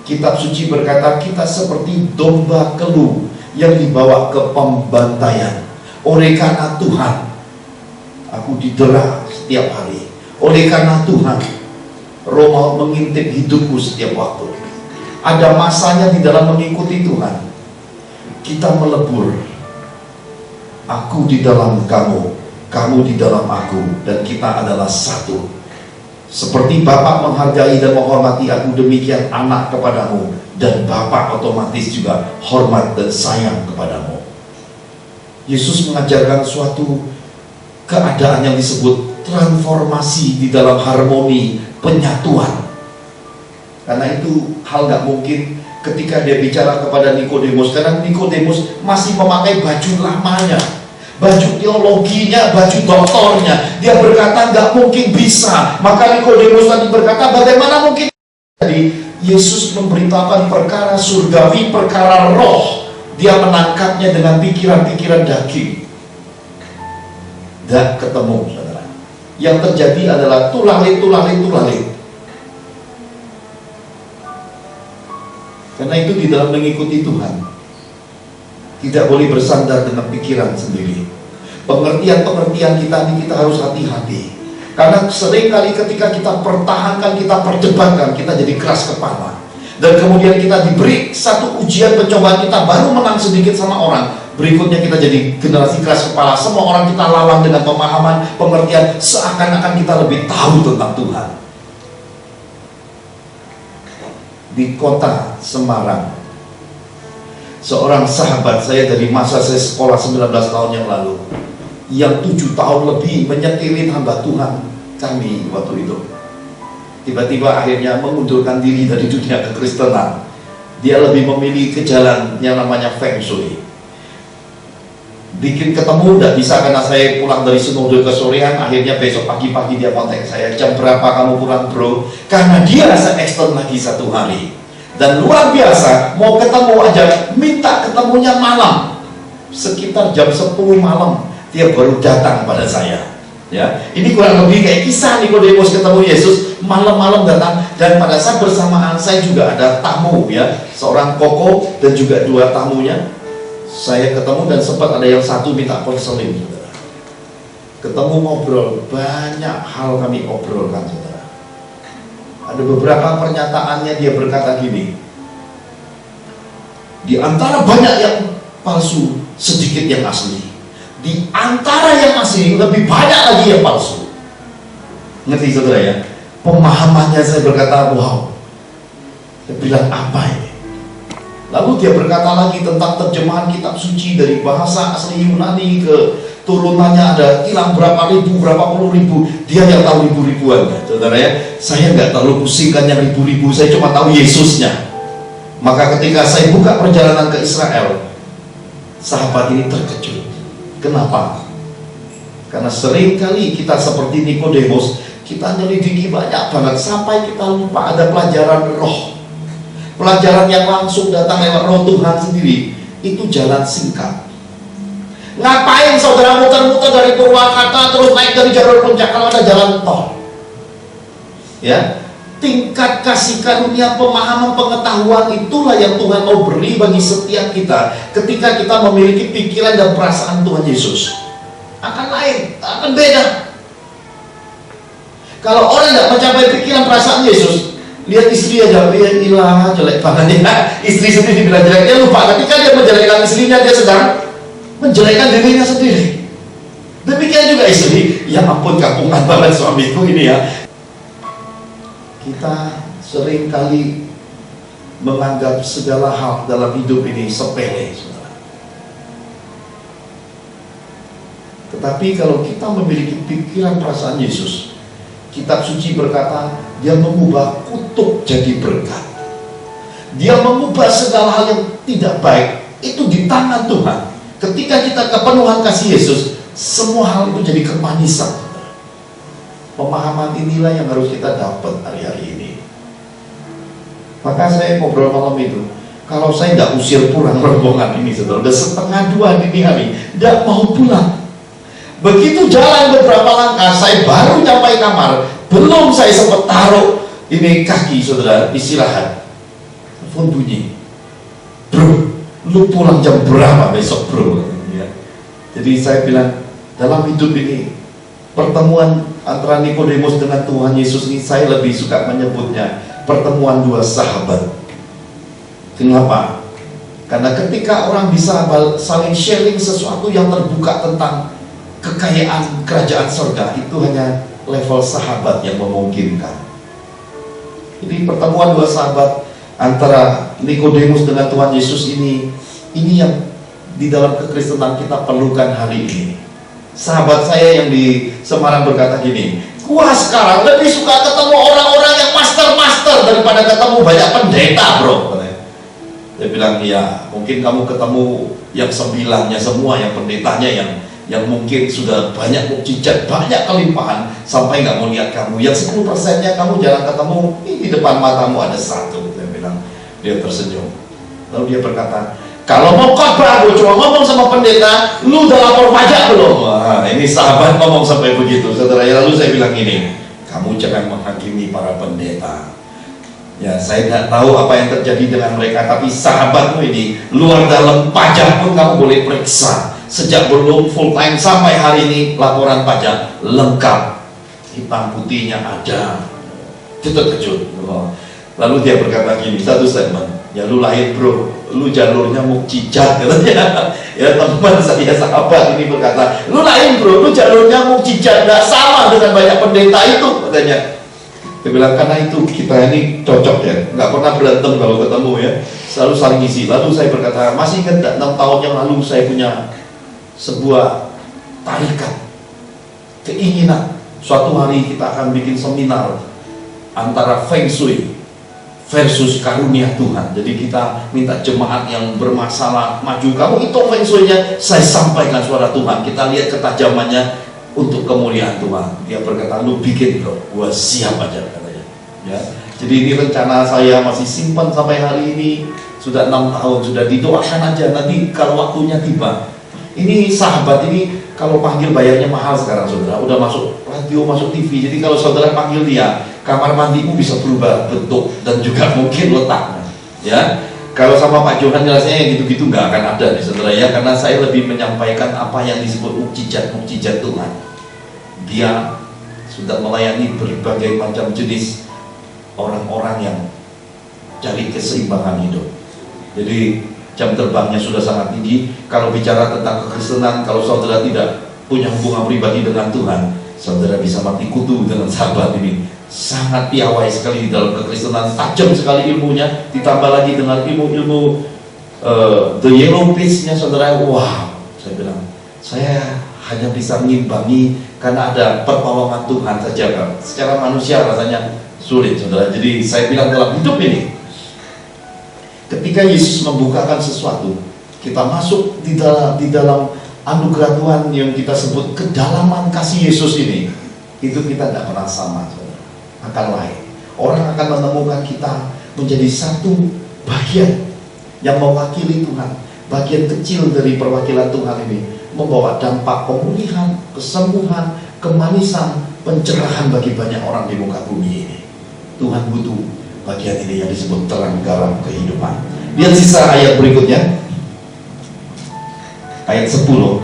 kitab suci berkata kita seperti domba keluh yang dibawa ke pembantaian. Oleh karena Tuhan, aku didera setiap hari. Oleh karena Tuhan, Roh mau mengintip hidupku setiap waktu. Ada masanya di dalam mengikuti Tuhan. Kita melebur. Aku di dalam kamu, kamu di dalam aku, dan kita adalah satu. Seperti Bapa menghargai dan menghormati aku, demikian anak kepadamu, dan Bapa otomatis juga hormat dan sayang kepadamu. Yesus mengajarkan suatu keadaan yang disebut transformasi di dalam harmoni penyatuan. Karena itu hal gak mungkin ketika dia bicara kepada Nikodemus, karena Nikodemus masih memakai baju lamanya, baju teologinya, baju doktornya. Dia berkata gak mungkin bisa. Maka Nikodemus tadi berkata, bagaimana mungkin? Jadi Yesus memberitakan perkara surgawi, perkara roh. Dia menangkapnya dengan pikiran-pikiran daging. Dan ketemu, saudara. Yang terjadi adalah tulalit. Karena itu di dalam mengikuti Tuhan, tidak boleh bersandar dengan pikiran sendiri. Pengertian-pengertian kita ini kita harus hati-hati. Karena seringkali ketika kita pertahankan, kita perdebatkan, kita jadi keras kepala. Dan kemudian kita diberi satu ujian pencobaan, kita baru menang sedikit sama orang. Berikutnya kita jadi generasi keras kepala. Semua orang kita lawan dengan pemahaman, pengertian, seakan-akan kita lebih tahu tentang Tuhan. Di kota Semarang, seorang sahabat saya dari masa saya sekolah 19 tahun yang lalu, yang 7 tahun lebih menyetirin hamba Tuhan kami waktu itu, tiba-tiba akhirnya mengundurkan diri dari dunia kekristenan. Dia lebih memilih ke jalan yang namanya Feng Shui. Bikin ketemu tidak bisa karena saya pulang dari sinode kesorean. Akhirnya besok pagi-pagi dia kontak saya, jam berapa kamu pulang bro? Karena dia rasa extend lagi 1 hari. Dan luar biasa, mau ketemu aja minta ketemunya malam, sekitar jam 10 malam dia baru datang pada saya. Ya, ini kurang lebih kayak kisah Nikodemus ketemu Yesus, malam-malam datang. Dan pada saat bersamaan saya juga ada tamu, ya, seorang koko dan juga 2 tamunya. Saya ketemu dan sempat ada yang satu minta konseling, saudara. Ketemu ngobrol, banyak hal kami obrolkan, saudara. Ada beberapa pernyataannya, dia berkata gini, di antara banyak yang palsu, sedikit yang asli. Di antara yang asli, lebih banyak lagi yang palsu. Ngerti saudara ya? Pemahamannya saya berkata, wow. Saya bilang, apa ini? Lalu dia berkata lagi tentang terjemahan kitab suci dari bahasa asli Yunani ke turunannya, ada hilang berapa ribu, berapa puluh ribu. Dia yang tahu ribu-ribuan, saudara ya. Saya nggak terlalu pusingkan yang ribu-ribu, saya cuma tahu Yesusnya. Maka ketika saya buka perjalanan ke Israel, sahabat ini terkejut. Kenapa? Karena seringkali kita seperti Nikodemus, kita nyelidiki banyak banget sampai kita lupa ada pelajaran roh. Pelajaran yang langsung datang lewat roh Tuhan sendiri. Itu jalan singkat. Ngapain saudara muter-muter dari Purwakarta terus naik dari jalur puncak kalau ada jalan tol? Ya, tingkat kasih karunia, pemahaman, pengetahuan itulah yang Tuhan mau beri bagi setiap kita ketika kita memiliki pikiran dan perasaan Tuhan Yesus. Akan lain, akan beda. Kalau orang tidak mencapai pikiran perasaan Yesus, lihat istri aja, ya ilah jelek banget ya. Istri sendiri bilang jelek, dia lupa ketika dia menjelekkan istrinya, dia sedang menjelekkan dirinya sendiri. Demikian juga istri, ya ampun kampungan banget suamiku ini ya. Kita sering kali menganggap segala hal dalam hidup ini sepele, saudara. Tetapi kalau kita memiliki pikiran perasaan Yesus, kitab suci berkata, dia mengubah kutuk jadi berkat. Dia mengubah segala hal yang tidak baik itu di tangan Tuhan. Ketika kita kepenuhan kasih Yesus, semua hal itu jadi kemanisan. Pemahaman inilah yang harus kita dapat hari-hari ini. Maka saya ngobrol malam itu, kalau saya tidak usir pulang rombongan ini, saudara, udah 1:30 dini hari, tidak mau pulang. Begitu jalan beberapa langkah, saya baru nyampe kamar, belum saya sempat taruh ini kaki, saudara, istirahat. Telepon bunyi, bro, lu pulang jam berapa besok bro? Ya. Jadi saya bilang, dalam hidup ini, pertemuan antara Nikodemus dengan Tuhan Yesus ini saya lebih suka menyebutnya pertemuan 2 sahabat. Kenapa? Karena ketika orang bisa saling sharing sesuatu yang terbuka tentang kekayaan kerajaan surga, itu hanya level sahabat yang memungkinkan. Jadi pertemuan 2 sahabat antara Nikodemus dengan Tuhan Yesus ini yang di dalam kekristenan kita perlukan hari ini. Sahabat saya yang di Semarang berkata gini, gua sekarang lebih suka ketemu orang-orang yang master-master daripada ketemu banyak pendeta, bro. Dia bilang, iya, mungkin kamu ketemu yang 9-nya semua, yang pendetanya yang mungkin sudah banyak mukjizat, banyak kelimpahan, sampai nggak mau lihat kamu. Yang 10%-nya kamu jarang ketemu, di depan matamu ada 1. Dia bilang, dia tersenyum. Lalu dia berkata, kalau mau khotbah, gue cuma ngomong sama pendeta, lu udah lapor pajak belum? Wah, ini sahabat ngomong sampai begitu, saudara. Lalu saya bilang gini, kamu jangan menghakimi para pendeta. Ya, saya nggak tahu apa yang terjadi dengan mereka, tapi sahabatmu ini luar dalam pajak pun kamu boleh periksa. Sejak belum full time sampai hari ini laporan pajak lengkap, hitam putihnya ada. Itu terkejut. Lalu dia berkata gini, satu statement, ya lu lahir bro, lu jalurnya mukjizat, katanya. Ya teman saya, sahabat ini berkata, lu lahir bro, lu jalurnya mukjizat, gak sama dengan banyak pendeta itu, katanya. Dia bilang, karena itu kita ini cocok ya, nggak pernah berantem kalau ketemu ya, selalu saling isi. Lalu saya berkata, masih ingat gak 6 tahun yang lalu saya punya sebuah tarikat, keinginan suatu hari kita akan bikin seminar antara Feng Shui versus karunia Tuhan. Jadi kita minta jemaat yang bermasalah maju, kamu hitung Feng Shui-nya, saya sampaikan suara Tuhan, kita lihat ketajamannya untuk kemuliaan Tuhan. Dia berkata, lu bikin bro, gua siap aja, katanya. Ya, jadi ini rencana saya masih simpan sampai hari ini, sudah 6 tahun, sudah didoakan aja. Nanti kalau waktunya tiba, ini sahabat ini kalau panggil bayarnya mahal sekarang, saudara. Udah masuk radio, masuk TV. Jadi kalau saudara panggil dia, kamar mandimu bisa berubah bentuk dan juga mungkin letaknya. Ya, kalau sama Pak Johan jelasnya yang gitu-gitu nggak akan ada nih, saudara ya. Karena saya lebih menyampaikan apa yang disebut mukjizat Tuhan. Dia sudah melayani berbagai macam jenis orang-orang yang cari keseimbangan hidup. Jadi jam terbangnya sudah sangat tinggi. Kalau bicara tentang kekristenan, kalau saudara tidak punya hubungan pribadi dengan Tuhan, saudara bisa mati kutu dengan sahabat ini. Sangat piawai sekali di dalam kekristenan, tajam sekali ilmunya, ditambah lagi dengan ilmu-ilmu the yellow page-nya, saudara. Wow, saya bilang, saya hanya bisa mengimbangi karena ada pertolongan Tuhan saja, kan. Secara manusia rasanya sulit, saudara. Jadi saya bilang dalam hidup ini, ketika Yesus membukakan sesuatu, kita masuk di dalam anugerah Tuhan yang kita sebut kedalaman kasih Yesus ini, itu kita tidak pernah sama, saudara. Akan lain. Orang akan menemukan kita menjadi satu bagian yang mewakili Tuhan. Bagian kecil dari perwakilan Tuhan ini membawa dampak pemulihan, kesembuhan, kemanisan, pencerahan bagi banyak orang di muka bumi ini. Tuhan butuh bagian ini yang disebut terang garam kehidupan. Lihat sisa ayat berikutnya, ayat 10.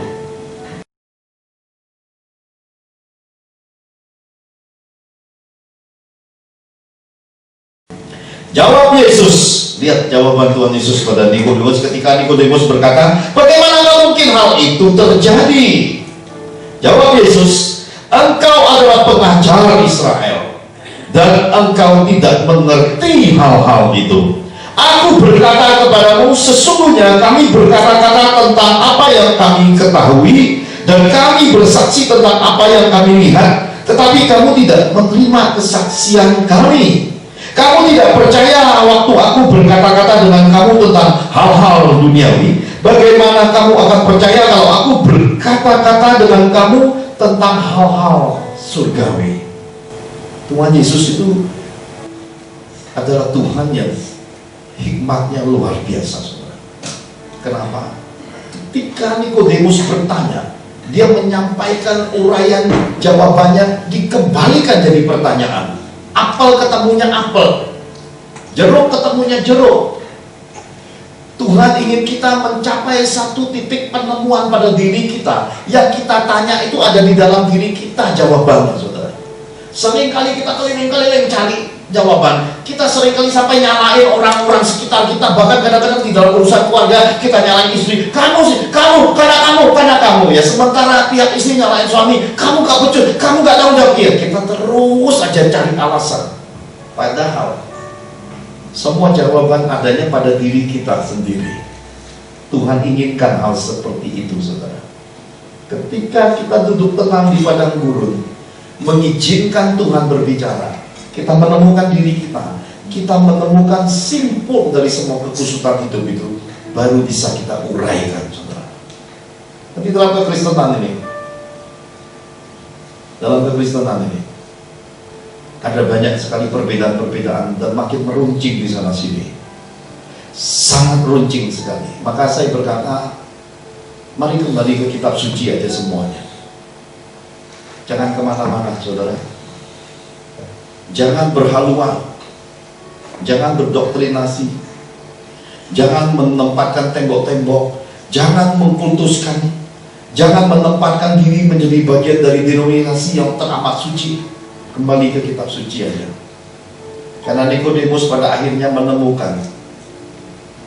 Jawab Yesus, lihat jawaban Tuhan Yesus pada Nikodemus ketika Nikodemus berkata, bagaimana mungkin hal itu terjadi? Jawab Yesus, engkau adalah pengajar Israel dan engkau tidak mengerti hal-hal itu. Aku berkata kepadamu, sesungguhnya kami berkata-kata tentang apa yang kami ketahui dan kami bersaksi tentang apa yang kami lihat, tetapi kamu tidak menerima kesaksian kami. Kamu tidak percaya waktu aku berkata-kata dengan kamu tentang hal-hal duniawi. Bagaimana kamu akan percaya kalau aku berkata-kata dengan kamu tentang hal-hal surgawi? Tuhan Yesus itu adalah Tuhan yang hikmatnya luar biasa, saudara. Kenapa? Ketika Nikodemus bertanya, dia menyampaikan uraian jawabannya dikembalikan jadi pertanyaan. Apel ketemunya apel, jeruk ketemunya jeruk. Tuhan ingin kita mencapai satu titik penemuan pada diri kita. Yang kita tanya itu ada di dalam diri kita jawabannya, saudara. Seringkali kita keliling-keliling cari jawaban. Kita seringkali sampai nyalain orang-orang sekitar kita. Bahkan kadang-kadang di dalam urusan keluarga kita nyalain istri. Kamu sih, kamu, karena kamu. Ya sementara pihak istri nyalain suami. Kamu gak becus, kamu gak tahu jawab. Ya, kita terus aja cari alasan. Padahal semua jawaban adanya pada diri kita sendiri. Tuhan inginkan hal seperti itu, saudara. Ketika kita duduk tenang di padang gurun, mengizinkan Tuhan berbicara, kita menemukan diri kita. Kita menemukan simpul dari semua kekusutan hidup itu, baru bisa kita uraikan, saudara. Tapi dalam kekristenan ini, ada banyak sekali perbedaan-perbedaan dan makin meruncing di sana sini. Sangat runcing sekali. Maka saya berkata, mari kembali ke kitab suci aja semuanya. Jangan kemana-mana, saudara. Jangan berhaluan. Jangan berdoktrinasi. Jangan menempatkan tembok-tembok. Jangan mengkultuskan. Jangan menempatkan diri menjadi bagian dari denominasi yang teramat suci. Kembali ke kitab suci aja. Karena Nikodemus pada akhirnya menemukan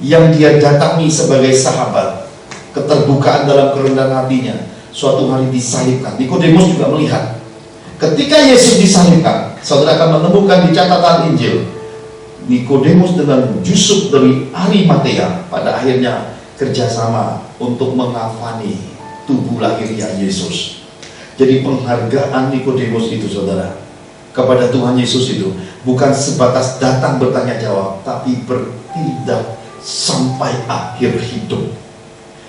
yang dia datangi sebagai sahabat, keterbukaan dalam kerendahan hatinya, suatu hari disalibkan. Nikodemus juga melihat ketika Yesus disalibkan. Saudara akan menemukan di catatan Injil, Nikodemus dengan Yusuf dari Arimatea pada akhirnya kerjasama untuk mengafani tubuh lahiriah Yesus. Jadi penghargaan Nikodemus itu, saudara, kepada Tuhan Yesus itu bukan sebatas datang bertanya jawab, tapi bertindak sampai akhir hidup.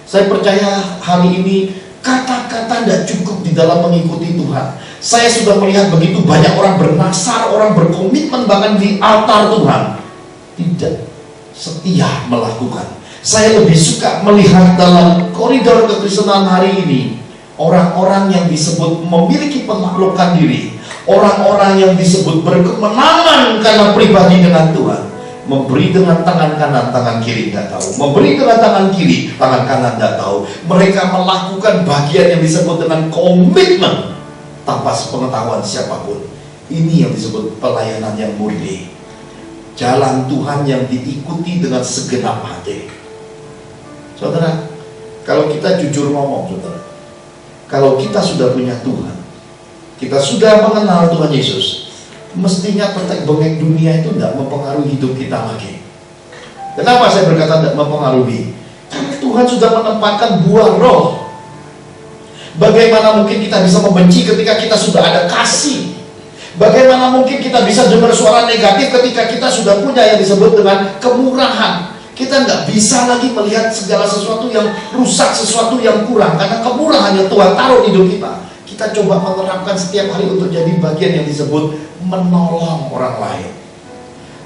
Saya percaya hari ini kata-kata tidak cukup di dalam mengikuti Tuhan. Saya sudah melihat begitu banyak orang bernasar, orang berkomitmen bahkan di altar Tuhan, tidak setia melakukan. Saya lebih suka melihat dalam koridor kekristenan hari ini orang-orang yang disebut memiliki penaklukan diri, orang-orang yang disebut berkemenangan karena pribadi dengan Tuhan, memberi dengan tangan kanan, tangan kiri tidak tahu, memberi dengan tangan kiri, tangan kanan tidak tahu. Mereka melakukan bagian yang disebut dengan komitmen tanpa sepengetahuan siapapun. Ini yang disebut pelayanan yang murni, jalan Tuhan yang diikuti dengan segenap hati. Saudara, kalau kita jujur ngomong, saudara, kalau kita sudah punya Tuhan, kita sudah mengenal Tuhan Yesus, mestinya petek bengek dunia itu tidak mempengaruhi hidup kita lagi. Kenapa saya berkata tidak mempengaruhi? Karena Tuhan sudah menempatkan buah roh. Bagaimana mungkin kita bisa membenci ketika kita sudah ada kasih? Bagaimana mungkin kita bisa dengar suara negatif ketika kita sudah punya yang disebut dengan kemurahan? Kita nggak bisa lagi melihat segala sesuatu yang rusak, sesuatu yang kurang, karena kemurahan yang Tuhan taruh di hidup kita. Kita coba menerapkan setiap hari untuk jadi bagian yang disebut menolong orang lain.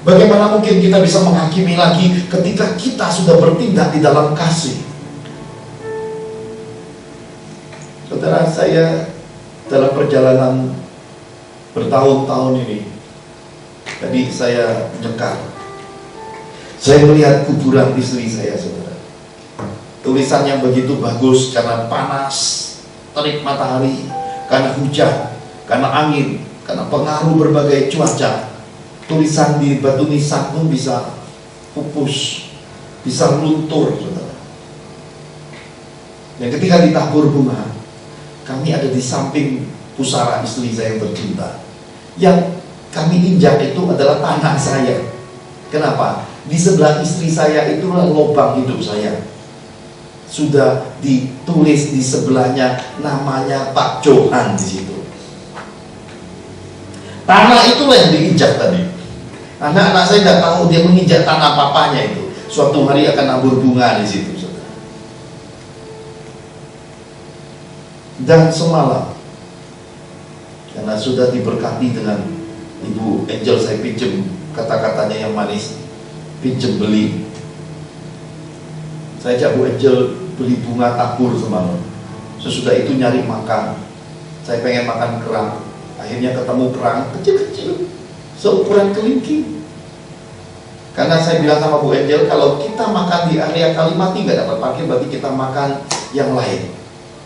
Bagaimana mungkin kita bisa menghakimi lagi ketika kita sudah bertindak di dalam kasih? Saudara, saya dalam perjalanan bertahun-tahun ini, tadi saya nyekar, saya melihat kuburan istri saya, saudara. Tulisan yang begitu bagus karena panas terik matahari, karena hujan, karena angin, karena pengaruh berbagai cuaca. Tulisan di batu nisan pun bisa pupus, bisa luntur, saudara. Dan ketika ditabur bunga, kami ada di samping pusara istri saya yang tercinta. Yang kami injak itu adalah tanah saya. Kenapa? Di sebelah istri saya itulah lubang hidup saya. Sudah ditulis di sebelahnya namanya Pak Johan di situ. Tanah itulah yang diinjak tadi. Anak-anak saya tidak tahu dia menginjak tanah papanya itu. Suatu hari akan nabur bunga di situ, saudara. Dan semalam, karena sudah diberkati dengan Ibu Angel, saya pinjam kata-katanya yang manis, pinjam beli. Saya ajak Bu Angel beli bunga tabur semalam. Sesudah itu nyari makan. Saya pengen makan kerang. Akhirnya ketemu kerang kecil-kecil, seukuran kelingking. Karena saya bilang sama Bu Angel, kalau kita makan di area Kalimati nggak dapat parkir, berarti kita makan yang lain.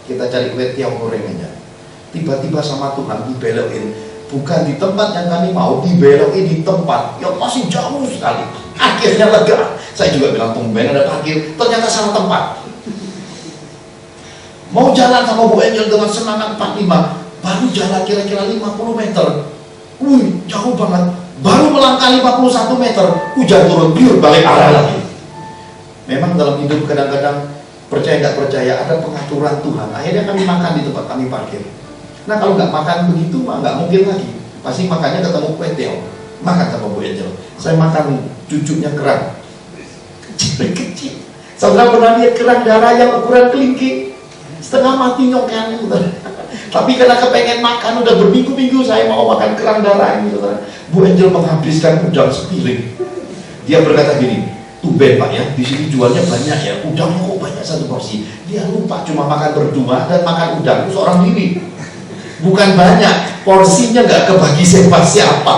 Kita cari kue tiaw goreng aja. Tiba-tiba sama Tuhan dibelokin, bukan di tempat yang kami mau, dibelokin di tempat yang masih jauh sekali. Akhirnya lega. Saya juga bilang tumben ada parkir, ternyata salah tempat. Mau jalan sama Bu Angel dengan semangat 45, baru jalan kira-kira 50 meter. Jauh banget. Baru melangkah 51 meter, hujan turun, biur balik arah lagi. Memang dalam hidup kadang-kadang percaya nggak percaya ada pengaturan Tuhan. Akhirnya kami makan di tempat kami parkir. Nah kalau nggak makan begitu mah nggak mungkin lagi. Pasti makannya ketemu kue teo. Makan sama Bu Angel. Saya makan cucunya kerang kecil. Saudara pernah lihat kerang darah yang ukuran kelingking? Setengah mati nyoknya, saudara. Tapi karena kepengen makan, udah berminggu-minggu saya mau makan kerang darah ini, saudara. Bu Angel menghabiskan udang sepiring. Dia berkata gini, tumben Pak ya, di sini jualnya banyak ya, udangnya kok banyak satu porsi. Dia lupa cuma makan berdua dan makan udang itu seorang diri. Bukan banyak, porsinya nggak kebagi siapa.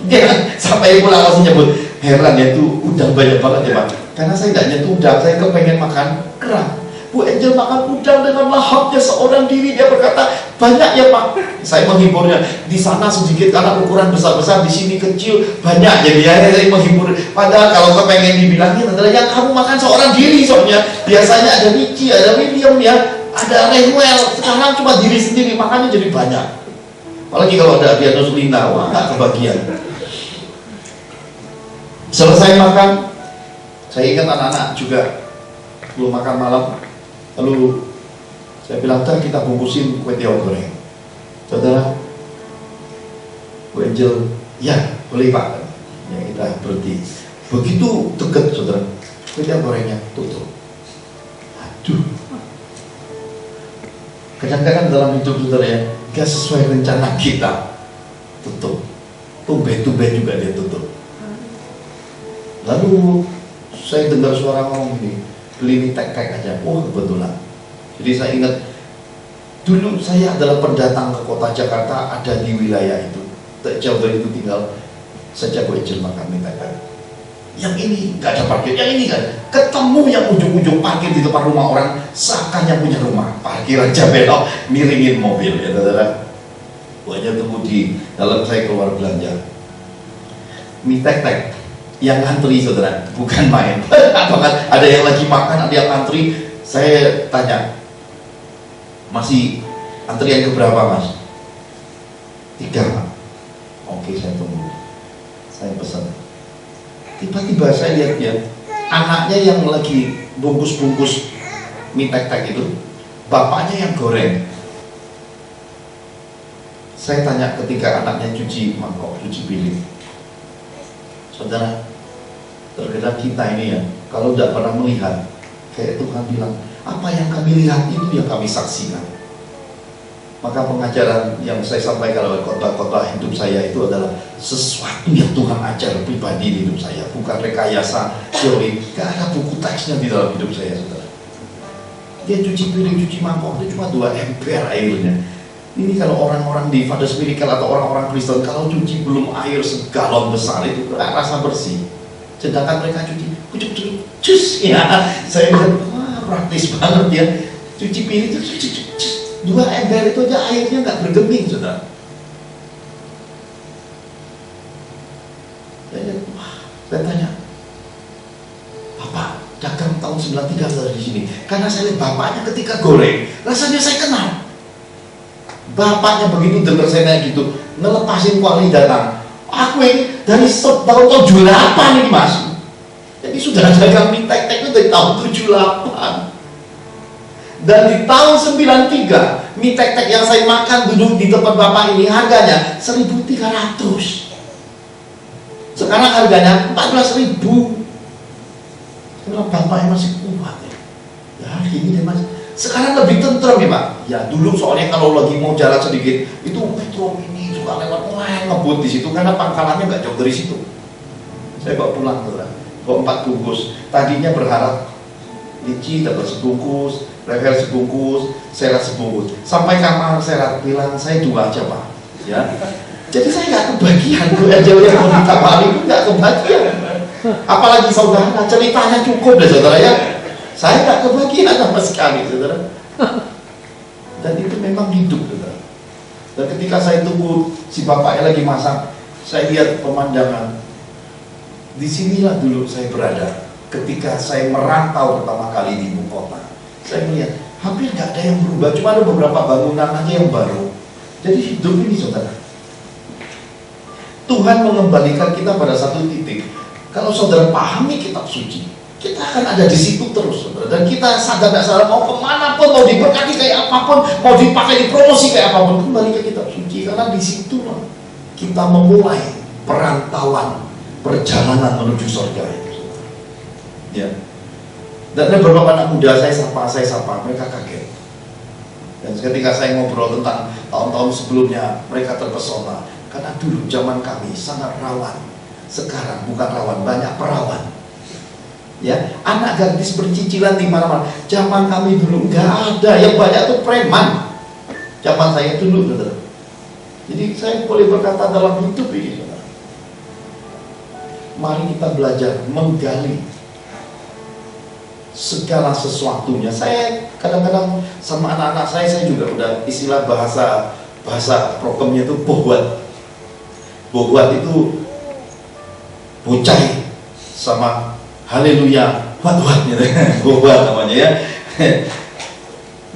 Dia sampai pulang masih nyebut, heran ya itu udang banyak banget ya Pak. Karena saya nggak nyentuh udang, saya kepengen makan kerang. Bu Angel makan udang dengan lahapnya seorang diri. Dia berkata, banyak ya Pak. Saya menghiburnya. Di sana sedikit karena ukuran besar-besar, di sini kecil, banyak. Jadi ya saya menghibur. Padahal kalau kepengen dibilangin adalah yang kamu makan seorang diri soalnya. Biasanya ada Michi, ada William ya, ada Remuel. Sekarang cuma diri sendiri, makannya jadi banyak. Apalagi kalau ada Dianus Lina, wah nggak kebagian. Selesai makan, saya ingat anak-anak juga belum makan malam. Lalu saya bilang, kita bungkusin kue tiaw goreng. Saudara, Bu Angel, ya boleh Pak. Ya kita berhenti. Begitu deket saudara, kue tiaw gorengnya tutup. Aduh. Kadang-kadang dalam hidup saudara ya, gak sesuai rencana kita, tutup. Tumben-tumben juga dia tutup. Lalu saya dengar suara ngomong gini, beli mie tek-tek aja. Oh kebetulan. Jadi saya ingat dulu saya adalah pendatang ke kota Jakarta, ada di wilayah itu. Tak jauh dari itu tinggal saja Bu Angel makan mie tek-tek. Yang ini nggak ada parkir, yang ini kan ketemu yang ujung-ujung parkir di depan rumah orang, seakan yang punya rumah parkir aja belok miringin mobil ya saudara. Bu Angel tunggu di dalam, saya keluar belanja. Mie tek-tek yang antri saudara, bukan main. Ada yang lagi makan, ada yang antri. Saya tanya, masih antrian keberapa Mas? 3 Pak. Oke saya tunggu, saya pesan. Tiba-tiba saya lihat ya, anaknya yang lagi bungkus-bungkus mie tek-tek itu, bapaknya yang goreng. Saya tanya ketika anaknya cuci mangkok, cuci piring, saudara, terkadang kita ini ya, kalau tidak pernah melihat, kayak Tuhan bilang, apa yang kami lihat itu yang kami saksikan. Maka pengajaran yang saya sampaikan oleh khotbah-khotbah hidup saya itu adalah sesuatu yang Tuhan ajar pribadi di hidup saya, bukan rekayasa teori. Gak ada buku teksnya di dalam hidup saya, saudara. Dia cuci piring, cuci mangkok itu cuma 2 ember airnya. Ini kalau orang-orang di Fathers Miracle atau orang-orang Kristen, kalau cuci belum air segalon besar itu rasa bersih. Sedangkan mereka cuci, cus ya. Saya bilang, wah praktis banget ya. Cuci piring itu cus. 2 ember itu aja airnya nggak bergeming, saudara. Saya tanya, Bapak dagang tahun 93 dari di sini. Karena saya lihat bapaknya ketika goreng, rasanya saya kenal. Bapaknya begitu dengar saya nanya gitu, ngelepasin kuali datang. Aku ini dari tahun 78 ini Mas. Jadi sudah dagang mie tek-tek itu dari tahun 78. Dan di tahun 93 mie tek-tek yang saya makan duduk di tempat bapak ini harganya 1.300. Sekarang harganya 14.000. Kalau bapaknya masih kuat ya. Ya gini deh Mas. Sekarang lebih tentrem ya Pak. Ya dulu soalnya kalau lagi mau jalan sedikit itu Metro Mini suka lewat ngebut di situ karena pangkalannya nggak jauh dari situ. Saya bawa pulang saudara, bawa 4 bungkus. Tadinya berharap Lici dapat sebungkus, Revel sebungkus, Serat sebungkus. Sampai kamar Serat bilang saya 2 aja Pak. Ya. Jadi saya nggak kebagian. Bu Angel yang mau ditapali itu nggak kebagian. Apalagi saudara, ceritanya cukup deh saudara ya. Saya nggak kebagian sama sekali saudara. Dan itu memang hidup saudara. Dan ketika saya tunggu si bapaknya lagi masak, saya lihat pemandangan. Disinilah dulu saya berada. Ketika saya merantau pertama kali di ibu kota, saya melihat hampir nggak ada yang berubah, cuma ada beberapa bangunan aja yang baru. Jadi hidup ini saudara, Tuhan mengembalikan kita pada satu titik. Kalau saudara pahami kitab suci, Kita akan ada di situ terus, saudara. Dan kita sadar tidak sadar mau kemanapun, mau diberkati kayak apapun, mau dipakai di promosi kayak apapun, kembali ke kitab suci. Karena di situlah kita memulai perantauan perjalanan menuju surga itu. Ya. Dan ada beberapa anak muda saya sapa, mereka kaget. Dan ketika saya ngobrol tentang tahun-tahun sebelumnya, mereka terpesona. Karena dulu zaman kami sangat rawan. Sekarang bukan rawan, banyak perawan. Ya, anak gadis bercicilan di mana-mana. Zaman kami dulu nggak ada, yang banyak tuh preman. Zaman saya dulu, saudara. Jadi saya boleh berkata dalam hidup ini, saudara. Mari kita belajar menggali segala sesuatunya. Saya kadang-kadang sama anak-anak saya juga udah istilah bahasa programnya itu bohwat. Bohwat itu bocai sama haleluya, wat gitu. Bohwat namanya ya.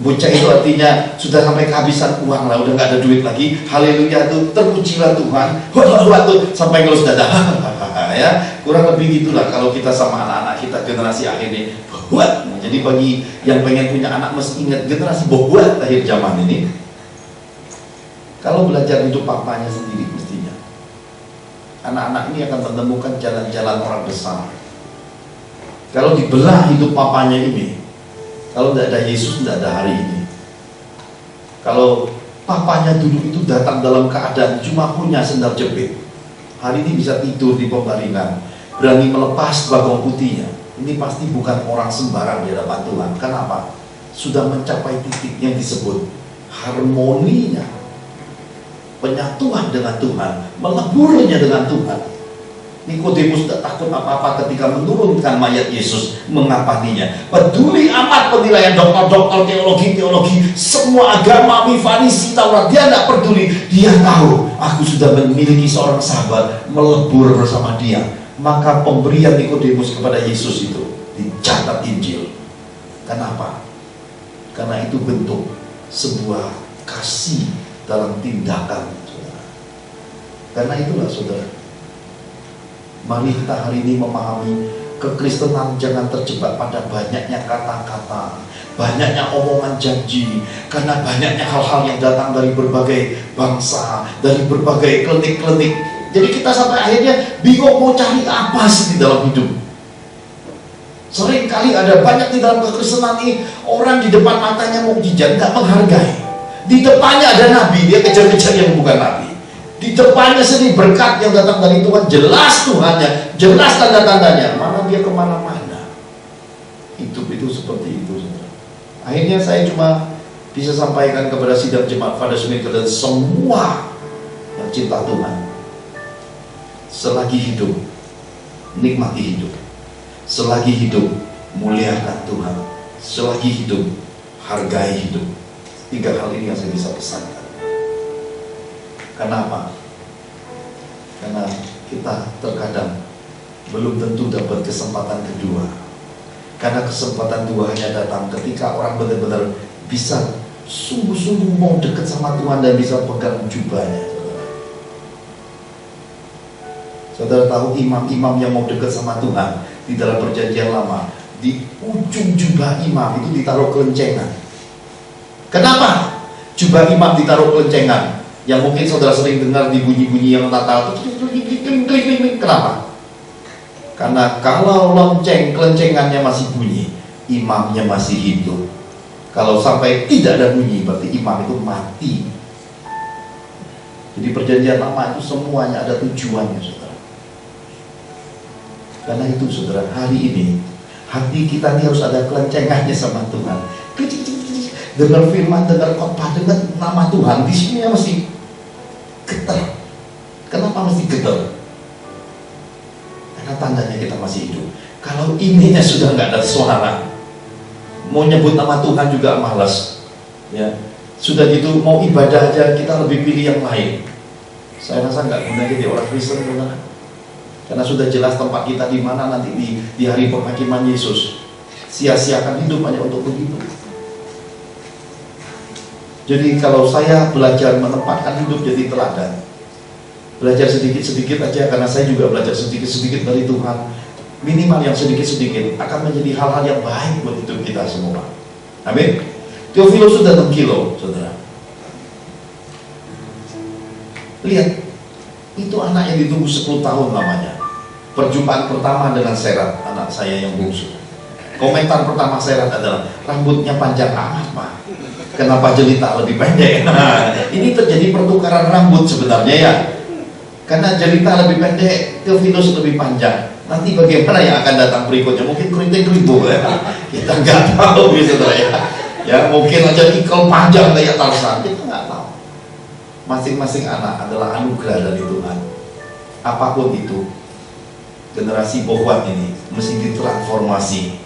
Bocah itu artinya sudah sampai kehabisan uang lah, udah nggak ada duit lagi. Haleluya itu terpujilah Tuhan. Wat tuh sampai ngelus dada. Ya, kurang lebih gitulah kalau kita sama anak-anak kita generasi akhir ini. Bohwat. Jadi bagi yang pengen punya anak mesti ingat generasi bohwat akhir zaman ini. Kalau belajar hidup papanya sendiri mestinya. Anak-anak ini akan menemukan jalan-jalan orang besar. Kalau dibelah hidup papanya ini, kalau tidak ada Yesus, tidak ada hari ini. Kalau papanya dulu itu datang dalam keadaan cuma punya sendal jepit, hari ini bisa tidur di pembaringan, berani melepas bagong putihnya. Ini pasti bukan orang sembarang di hadapan Tuhan. Kenapa? Sudah mencapai titik yang disebut harmoninya, penyatuan dengan Tuhan, meleburnya dengan Tuhan. Nikodemus tidak takut apa-apa ketika menurunkan mayat Yesus, mengapaninya. Peduli amat penilaian dokter-dokter, teologi, semua agama, Farisi, Taurat. Dia tidak peduli. Dia tahu, aku sudah memiliki seorang sahabat, melebur bersama dia. Maka pemberian Nikodemus kepada Yesus itu dicatat Injil. Kenapa? Karena itu bentuk sebuah kasih dalam tindakan. Karena itulah saudara, mari kita hari ini memahami kekristenan jangan terjebak pada banyaknya kata-kata, banyaknya omongan janji, karena banyaknya hal-hal yang datang dari berbagai bangsa, dari berbagai klinik-klinik. Jadi kita sampai akhirnya bingung mau cari apa sih di dalam hidup. Sering kali ada banyak di dalam kekristenan ini, orang di depan matanya mukjizat, nggak menghargai. Di depannya ada nabi, dia kejar-kejar yang bukan nabi. Di depannya sendiri berkat yang datang dari Tuhan, jelas Tuhannya, jelas tanda-tandanya, mana dia kemana-mana. Hidup itu seperti itu, saudara. Akhirnya saya cuma bisa sampaikan kepada sidang jemaat pada Senin dan semua yang cinta Tuhan, selagi hidup nikmati hidup, selagi hidup muliakan Tuhan, selagi hidup hargai hidup. 3 hal ini yang saya bisa pesankan. Kenapa? Karena kita terkadang belum tentu dapat kesempatan kedua. Karena kesempatan kedua hanya datang ketika orang benar-benar bisa sungguh-sungguh mau dekat sama Tuhan dan bisa pegang jubahnya. Saudara tahu imam-imam yang mau dekat sama Tuhan di dalam perjanjian lama, di ujung jubah imam itu ditaruh kelencengan. Kenapa? Jubah imam ditaruh kelencengan. Yang mungkin saudara sering dengar di bunyi-bunyi yang Natal itu, kenapa? Karena kalau lonceng kelencengannya masih bunyi, imamnya masih hidup. Kalau sampai tidak ada bunyi, berarti imam itu mati. Jadi perjanjian lama itu semuanya ada tujuannya, saudara. Karena itu saudara, hari ini hati kita ini harus ada kelencengannya sama Tuhan. Dengar firman, dengar khotbah, dengar nama Tuhan, di sini masih getar. Kenapa mesti getar? Karena tandanya kita masih hidup. Kalau ininya sudah nggak ada suara, mau nyebut nama Tuhan juga malas. Ya, sudah gitu mau ibadah aja kita lebih pilih yang lain. Saya rasa nggak guna jadi orang Kristen, benar. Karena sudah jelas tempat kita di mana nanti di hari penghakiman Yesus. Sia-siakan hidup hanya untuk begitu. Jadi kalau saya belajar menempatkan hidup jadi teladan, belajar sedikit-sedikit aja, karena saya juga belajar sedikit-sedikit dari Tuhan. minimal yang sedikit-sedikit akan menjadi hal-hal yang baik buat hidup kita semua. Amin. Theophilus sudah 6 kilo, saudara. Lihat, itu anak yang ditunggu 10 tahun lamanya. Perjumpaan pertama dengan Serat, anak saya yang bungsu. Komentar pertama Serat adalah, rambutnya panjang amat, Pak. Kenapa Jelita lebih pendek? Nah, ini terjadi pertukaran rambut sebenarnya ya. Karena Jelita lebih pendek, Theophilus lebih panjang. Nanti bagaimana yang akan datang berikutnya? Mungkin keriting ribu ya. Kita nggak tahu gitu ya. Ya mungkin aja ikal panjang kayak Tarzan. Kita nggak tahu. Masing-masing anak adalah anugerah dari Tuhan. Apapun itu, generasi Bohwat ini mesti ditransformasi.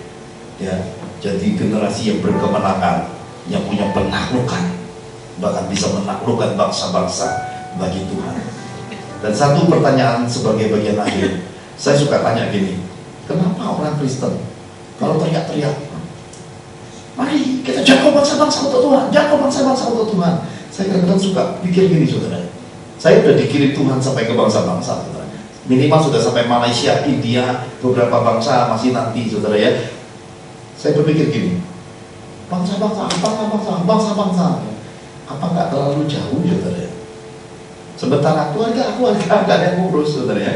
Ya, jadi generasi yang berkemenangan, yang punya penaklukan, bahkan bisa menaklukkan bangsa-bangsa bagi Tuhan. Dan satu pertanyaan sebagai bagian akhir, saya suka tanya gini, kenapa orang Kristen kalau teriak-teriak, mari kita jaga bangsa-bangsa untuk Tuhan, jaga bangsa-bangsa untuk Tuhan. Saya kadang-kadang suka pikir gini, saudara, saya sudah dikirim Tuhan sampai ke bangsa-bangsa, saudara. Minimal sudah sampai Malaysia, India, beberapa bangsa masih nanti, saudara ya. Saya berpikir gini, bangsa-bangsa, apa nggak terlalu jauh, saudara? Sementara keluarga nggak ada yang ngurus, saudara ya.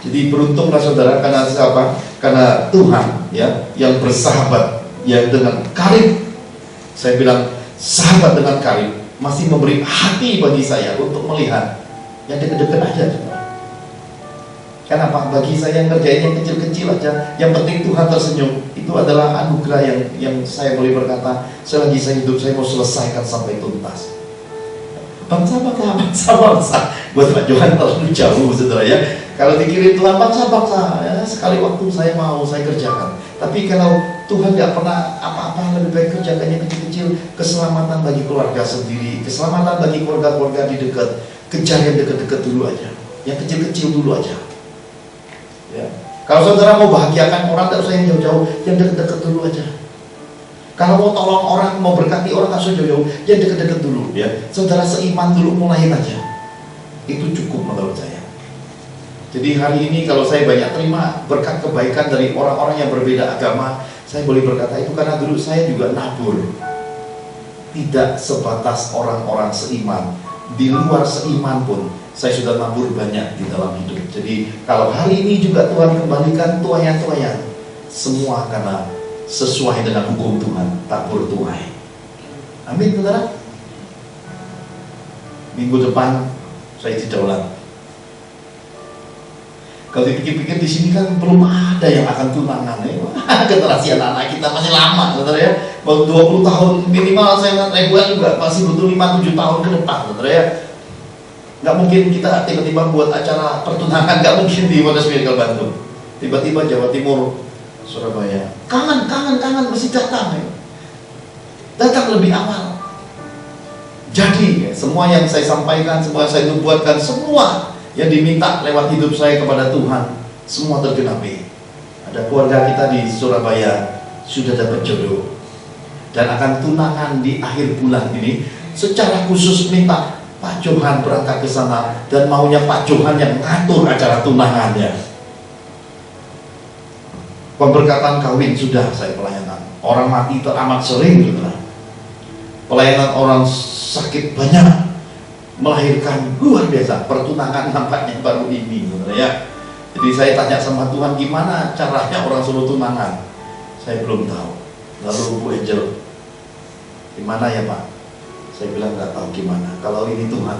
Jadi beruntunglah saudara, karena siapa? Karena Tuhan ya, yang bersahabat ya dengan karib. Saya bilang sahabat dengan karib masih memberi hati bagi saya untuk melihat yang dekat-dekat aja, saudara. Kenapa? Bagi saya yang ngerjain yang kecil-kecil aja, yang penting Tuhan tersenyum, itu adalah anugerah yang saya boleh berkata, selagi saya hidup saya mau selesaikan sampai tuntas. Bangsa-bangsa buat Pak Johan terlalu jauh, saudara ya. Kalau dikirim Tuhan bangsa-bangsa ya, sekali waktu saya mau, saya kerjakan. Tapi kalau Tuhan nggak pernah apa-apa, lebih baik kerjakan yang kecil-kecil. Keselamatan bagi keluarga sendiri, keselamatan bagi keluarga-keluarga di dekat, kejar yang dekat-dekat dulu aja, yang kecil-kecil dulu aja ya. Kalau saudara mau bahagiakan orang, tidak usah yang jauh-jauh, yang dekat-dekat dulu aja. Kalau mau tolong orang, mau berkati orang, nggak usah jauh-jauh, yang dekat-dekat dulu ya. Saudara seiman dulu, mulaiin aja. Itu cukup menurut saya. Jadi hari ini kalau saya banyak terima berkat kebaikan dari orang-orang yang berbeda agama, saya boleh berkata itu karena dulu saya juga nabur. Tidak sebatas orang-orang seiman, di luar seiman pun saya sudah nabur banyak di dalam hidup. Jadi kalau hari ini juga Tuhan kembalikan tuayan-tuayan, semua karena sesuai dengan hukum Tuhan, tabur tuai. Amin, saudara. Minggu depan saya tidak ulang. Kalau dipikir-pikir di sini kan belum ada yang akan tunangan ya. Generasi anak-anak kita masih lama, saudara ya. Baru 20 tahun minimal, saya ribuan juga masih butuh 5-7 tahun ke depan, saudara ya. Nggak mungkin kita tiba-tiba buat acara pertunangan, nggak mungkin di Monas Miracle Bandung. Tiba-tiba Jawa Timur, Surabaya, kangen, mesti datang ya. Datang lebih awal. Jadi ya, semua yang saya sampaikan, semua yang saya nubuatkan, semua yang diminta lewat hidup saya kepada Tuhan, semua tergenapi. Ada keluarga kita di Surabaya sudah dapat jodoh dan akan tunangan di akhir bulan ini. Secara khusus minta Pak Johan berangkat ke sana, dan maunya Pak Johan yang ngatur acara tunangannya. Pemberkatan kawin sudah saya pelayanan. Orang mati teramat sering, saudara. Pelayanan orang sakit banyak, melahirkan luar biasa. Pertunangan nampaknya baru ini, saudara ya. Jadi saya tanya sama Tuhan, gimana caranya orang suruh tunangan? Saya belum tahu. Lalu Bu Angel, gimana ya Pak? Saya bilang nggak tahu gimana. Kalau ini Tuhan,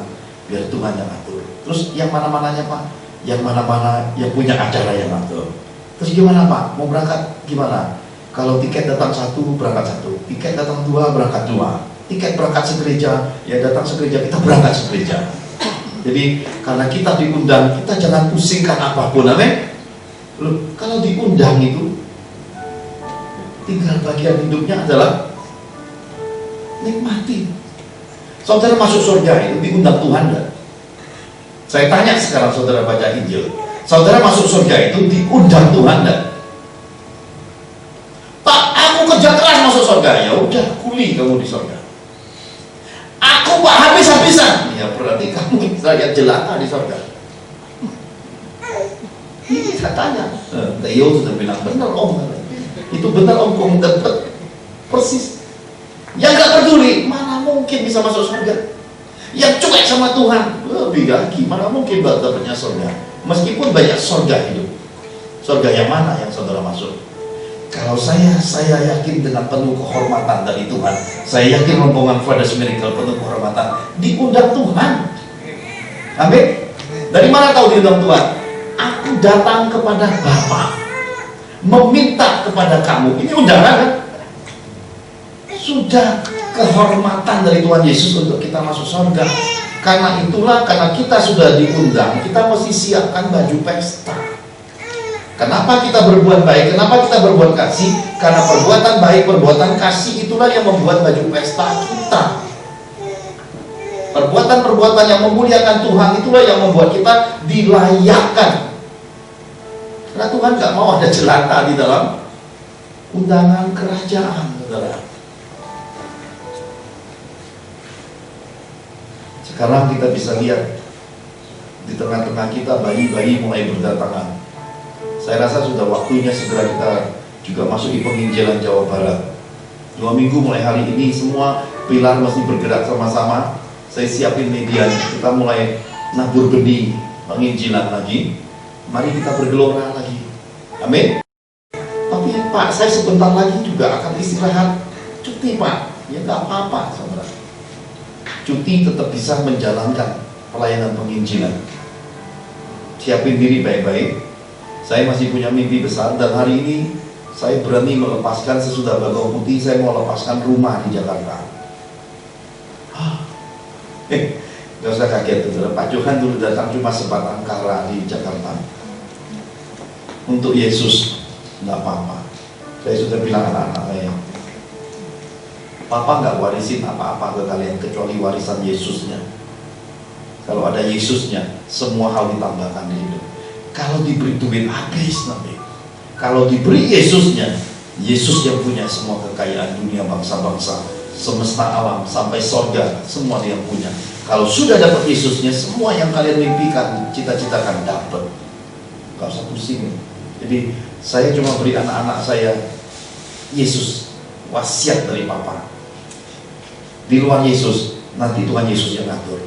biar Tuhan yang atur. Terus yang mana-mananya Pak? Yang mana-mana yang punya acara yang atur. Terus gimana Pak? Mau berangkat gimana? Kalau tiket datang 1, berangkat 1. Tiket datang 2, berangkat 2. Tiket berangkat segereja, ya datang segereja, kita berangkat segereja. Jadi karena kita diundang, kita jangan pusingkan apapun, amin. Loh, kalau diundang itu tinggal bagian hidupnya adalah nikmati. Saudara masuk surga itu diundang Tuhan enggak? Saya tanya sekarang, saudara baca Injil, saudara masuk surga itu diundang Tuhan enggak? Pak, aku kerja keras masuk surga. Ya udah, kuli kamu di surga. Aku Pak habis-habisan. Ya berarti kamu rakyat jelata di surga. Ini kita tanya, Theo sudah bilang, benar om, itu benar om, kok dapat persis. Yang gak peduli, mana mungkin bisa masuk surga. Yang cuek sama Tuhan, lebih lagi, mana mungkin dapatnya surga. Meskipun banyak surga hidup. Surga yang mana yang saudara masuk? Kalau saya yakin dengan penuh kehormatan dari Tuhan. Saya yakin rombongan Father's Miracle penuh kehormatan, diundang Tuhan. Amin. Dari mana tahu diundang Tuhan? Aku datang kepada Bapa, meminta kepada kamu. Ini undangan kan? Sudah kehormatan dari Tuhan Yesus untuk kita masuk surga. Karena itulah, karena kita sudah diundang, kita mesti siapkan baju pesta. Kenapa kita berbuat baik? Kenapa kita berbuat kasih? Karena perbuatan baik, perbuatan kasih itulah yang membuat baju pesta kita. Perbuatan-perbuatan yang memuliakan Tuhan itulah yang membuat kita dilayakkan. Karena Tuhan gak mau ada jelata di dalam undangan kerajaan, saudara. Sekarang kita bisa lihat di tengah-tengah kita bayi-bayi mulai berdatangan. Saya rasa sudah waktunya segera kita juga masuk di penginjilan Jawa Barat. 2 minggu mulai hari ini semua pilar mesti bergerak sama-sama. Saya siapin media, kita mulai nabur benih penginjilan lagi. Mari kita bergelora lagi. Amin. Tapi Pak, saya sebentar lagi juga akan istirahat cuti Pak. Ya gak apa-apa saudara. Cuti tetap bisa menjalankan pelayanan penginjilan. Siapin diri baik-baik. Saya masih punya mimpi besar, dan hari ini saya berani melepaskan sesudah Bagong Putih. Saya mau lepaskan rumah di Jakarta. Gak usah kaget, saudara. Pak Johan dulu datang cuma sebatang kara di Jakarta. Untuk Yesus gak apa-apa. Saya sudah bilang anak-anak saya, Papa nggak warisin apa-apa ke kalian kecuali warisan Yesusnya. Kalau ada Yesusnya, semua hal ditambahkan di hidup. Kalau diberi duit habis nanti. Kalau diberi Yesusnya, Yesus yang punya semua kekayaan dunia, bangsa-bangsa, semesta alam sampai sorga, semua dia punya. Kalau sudah dapat Yesusnya, semua yang kalian mimpikan, cita-citakan dapat. Gak usah pusing. Jadi saya cuma beri anak-anak saya Yesus, wasiat dari Papa. Di luar Yesus, nanti Tuhan Yesus yang ngatur.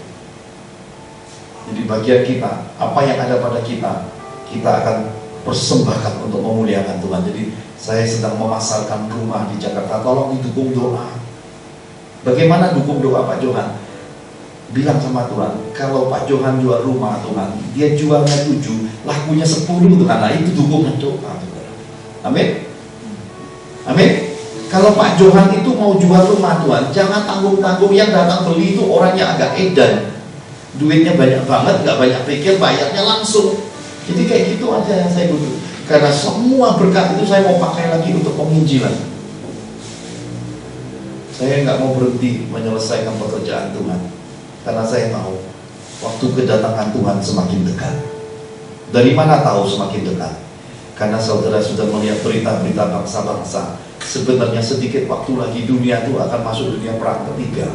Jadi bagian kita, apa yang ada pada kita, kita akan persembahkan untuk memuliakan Tuhan. Jadi saya sedang memasarkan rumah di Jakarta. Tolong didukung doa. Bagaimana dukung doa Pak Johan? Bilang sama Tuhan, kalau Pak Johan jual rumah Tuhan, dia jualnya 7, lakunya 10 Tuhan. Nah itu dukungan doa. Amin. Amin. Kalau Pak Johan itu mau jual rumah Tuhan, jangan tanggung-tanggung. Yang datang beli itu orangnya agak edan, duitnya banyak banget, gak banyak pikir, bayarnya langsung. Jadi kayak gitu aja yang saya butuh. Karena semua berkat itu saya mau pakai lagi untuk penginjilan. Saya nggak mau berhenti menyelesaikan pekerjaan Tuhan, karena saya tahu waktu kedatangan Tuhan semakin dekat. Dari mana tahu semakin dekat? Karena saudara sudah melihat berita-berita bangsa-bangsa. Sebenarnya sedikit waktu lagi dunia itu akan masuk dunia perang ketiga.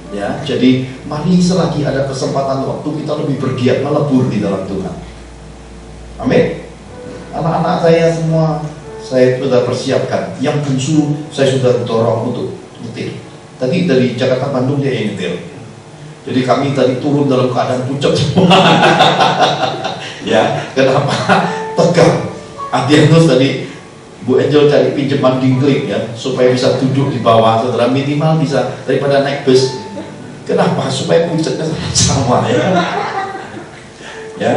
Ya, jadi mari selagi ada kesempatan waktu kita lebih bergiat melebur di dalam Tuhan. Amin. Anak-anak saya semua saya sudah persiapkan. Yang bungsu saya sudah dorong untuk nyetir. Tadi dari Jakarta Bandung dia yang nyetir. Jadi kami tadi turun dalam keadaan pucat semua. Ya, kenapa? Tegang. Adianus tadi Bu Angel cari pinjaman dingklik ya, supaya bisa duduk di bawah, saudara, minimal bisa daripada naik bus. Kenapa? Supaya puncaknya sama ya. Ya.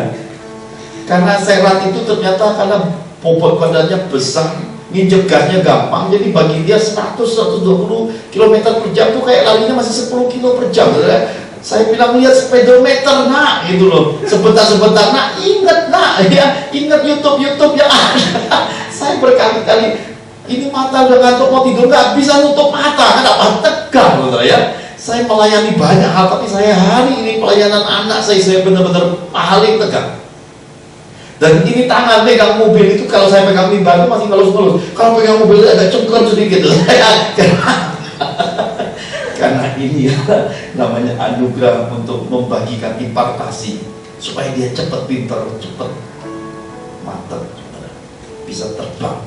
Karena serat itu ternyata karena bobot badannya besar, nginjek gasnya gampang, jadi bagi dia 100-120 km per jam tuh kayak larinya masih 10 km per jam, saudara. Saya bilang lihat speedometer nak, gitu loh. Sebentar-sebentar nak, ingat nak, ya, ingat YouTube yang ada. Saya berkali-kali, ini mata udah ngantuk mau tidur nggak bisa nutup mata, kenapa tegang, saudara ya. Saya melayani banyak hal, tapi saya hari ini pelayanan anak saya benar-benar paling tegang. Dan ini tangan pegang mobil itu, kalau saya pegang timbangan masih ngelus-ngelus. Kalau pegang mobil itu agak cengker sedikit, karena ini ya, namanya anugerah untuk membagikan impartasi supaya dia cepat pintar, cepat charter, saudara. Bisa terbang.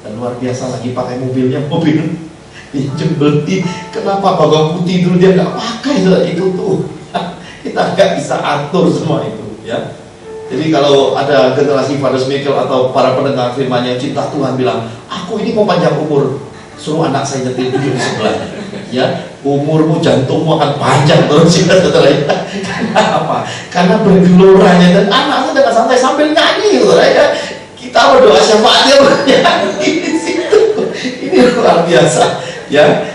Dan luar biasa lagi pakai mobil pinjem beli. Kenapa bawang putih dulu dia nggak pakai, saudara? Itu tuh kita nggak bisa atur semua itu, ya. Jadi kalau ada generasi Father Michael atau para pendengar firman yang cinta Tuhan bilang, aku ini mau panjang umur, suruh anak saya nyetir duduk di sebelah, ya. Umurmu, jantungmu akan panjang terus, ya, saudara. Kenapa? Karena bergeloranya, dan anaknya dengan santai sambil nyanyi, saudara, ya. Kita berdoa syafaat dia bernyanyi di situ. Ini luar biasa, ya.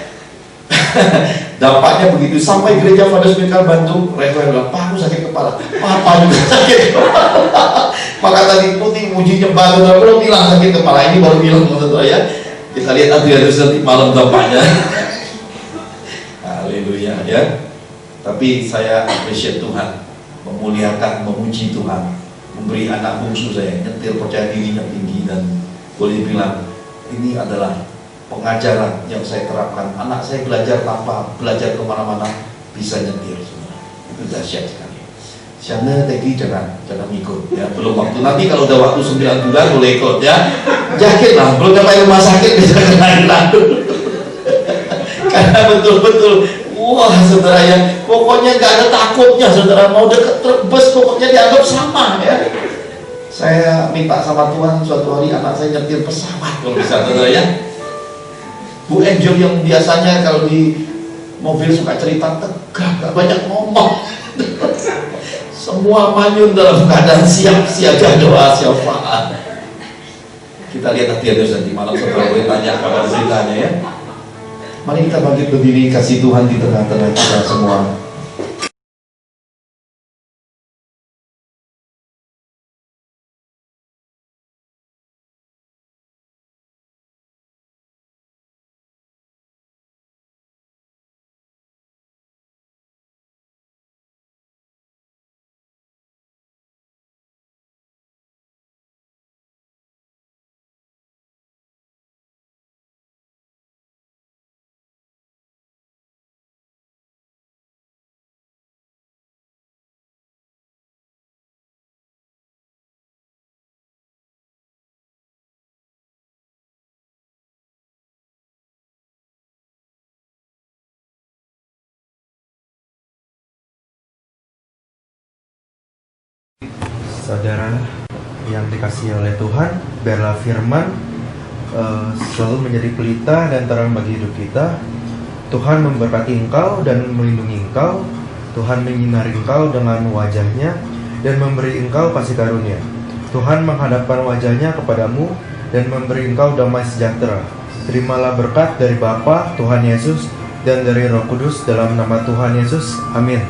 Dampaknya begitu. Sampai gereja Father Michael Bandung, Reverend bilang, Pak, aku sakit kepala. Papa juga sakit kepala. Maka tadi putih muji nyembah, saudara, belum bilang sakit kepala, ini baru bilang, saudara, ya. Kita lihat Adrianus nanti malam dampaknya. Haleluya, ya. Tapi saya appreciate Tuhan, memuliakan, memuji Tuhan, memberi anak bungsu saya nyetir percaya dirinya tinggi, dan boleh bilang ini adalah pengajaran yang saya terapkan. Anak saya belajar tanpa belajar kemana-mana bisa nyetir, saudara. Itu dahsyat sekali. Sana tadi jangan ikut, ya. Belum waktu, nanti kalau udah waktu 9 bulan boleh ikut, ya. Yakin lah, belum sampai rumah sakit bisa kenal lalu. Karena betul-betul, wah, saudara, ya, pokoknya gak ada takutnya, saudara. Mau deket truk bus pokoknya dianggap sama, ya. Saya minta sama Tuhan suatu hari anak saya nyetir pesawat kalau bisa, saudara, ya. Bu Angel yang biasanya kalau di mobil suka cerita tegak, gak banyak ngomong. Semua manyun dalam keadaan siap siaga doa syafaat. Kita lihat Adrianus nanti malam, saudara, boleh tanya kabar ceritanya, ya. Mari kita bangkit berdiri, kasih Tuhan di tengah-tengah kita semua. Saudara yang dikasihi oleh Tuhan, biarlah firman selalu menjadi pelita dan terang bagi hidup kita. Tuhan memberkati engkau dan melindungi engkau. Tuhan menyinari engkau dengan wajahnya dan memberi engkau kasih karunia. Tuhan menghadapkan wajahnya kepadamu dan memberi engkau damai sejahtera. Terimalah berkat dari Bapa, Tuhan Yesus, dan dari Roh Kudus dalam nama Tuhan Yesus. Amin.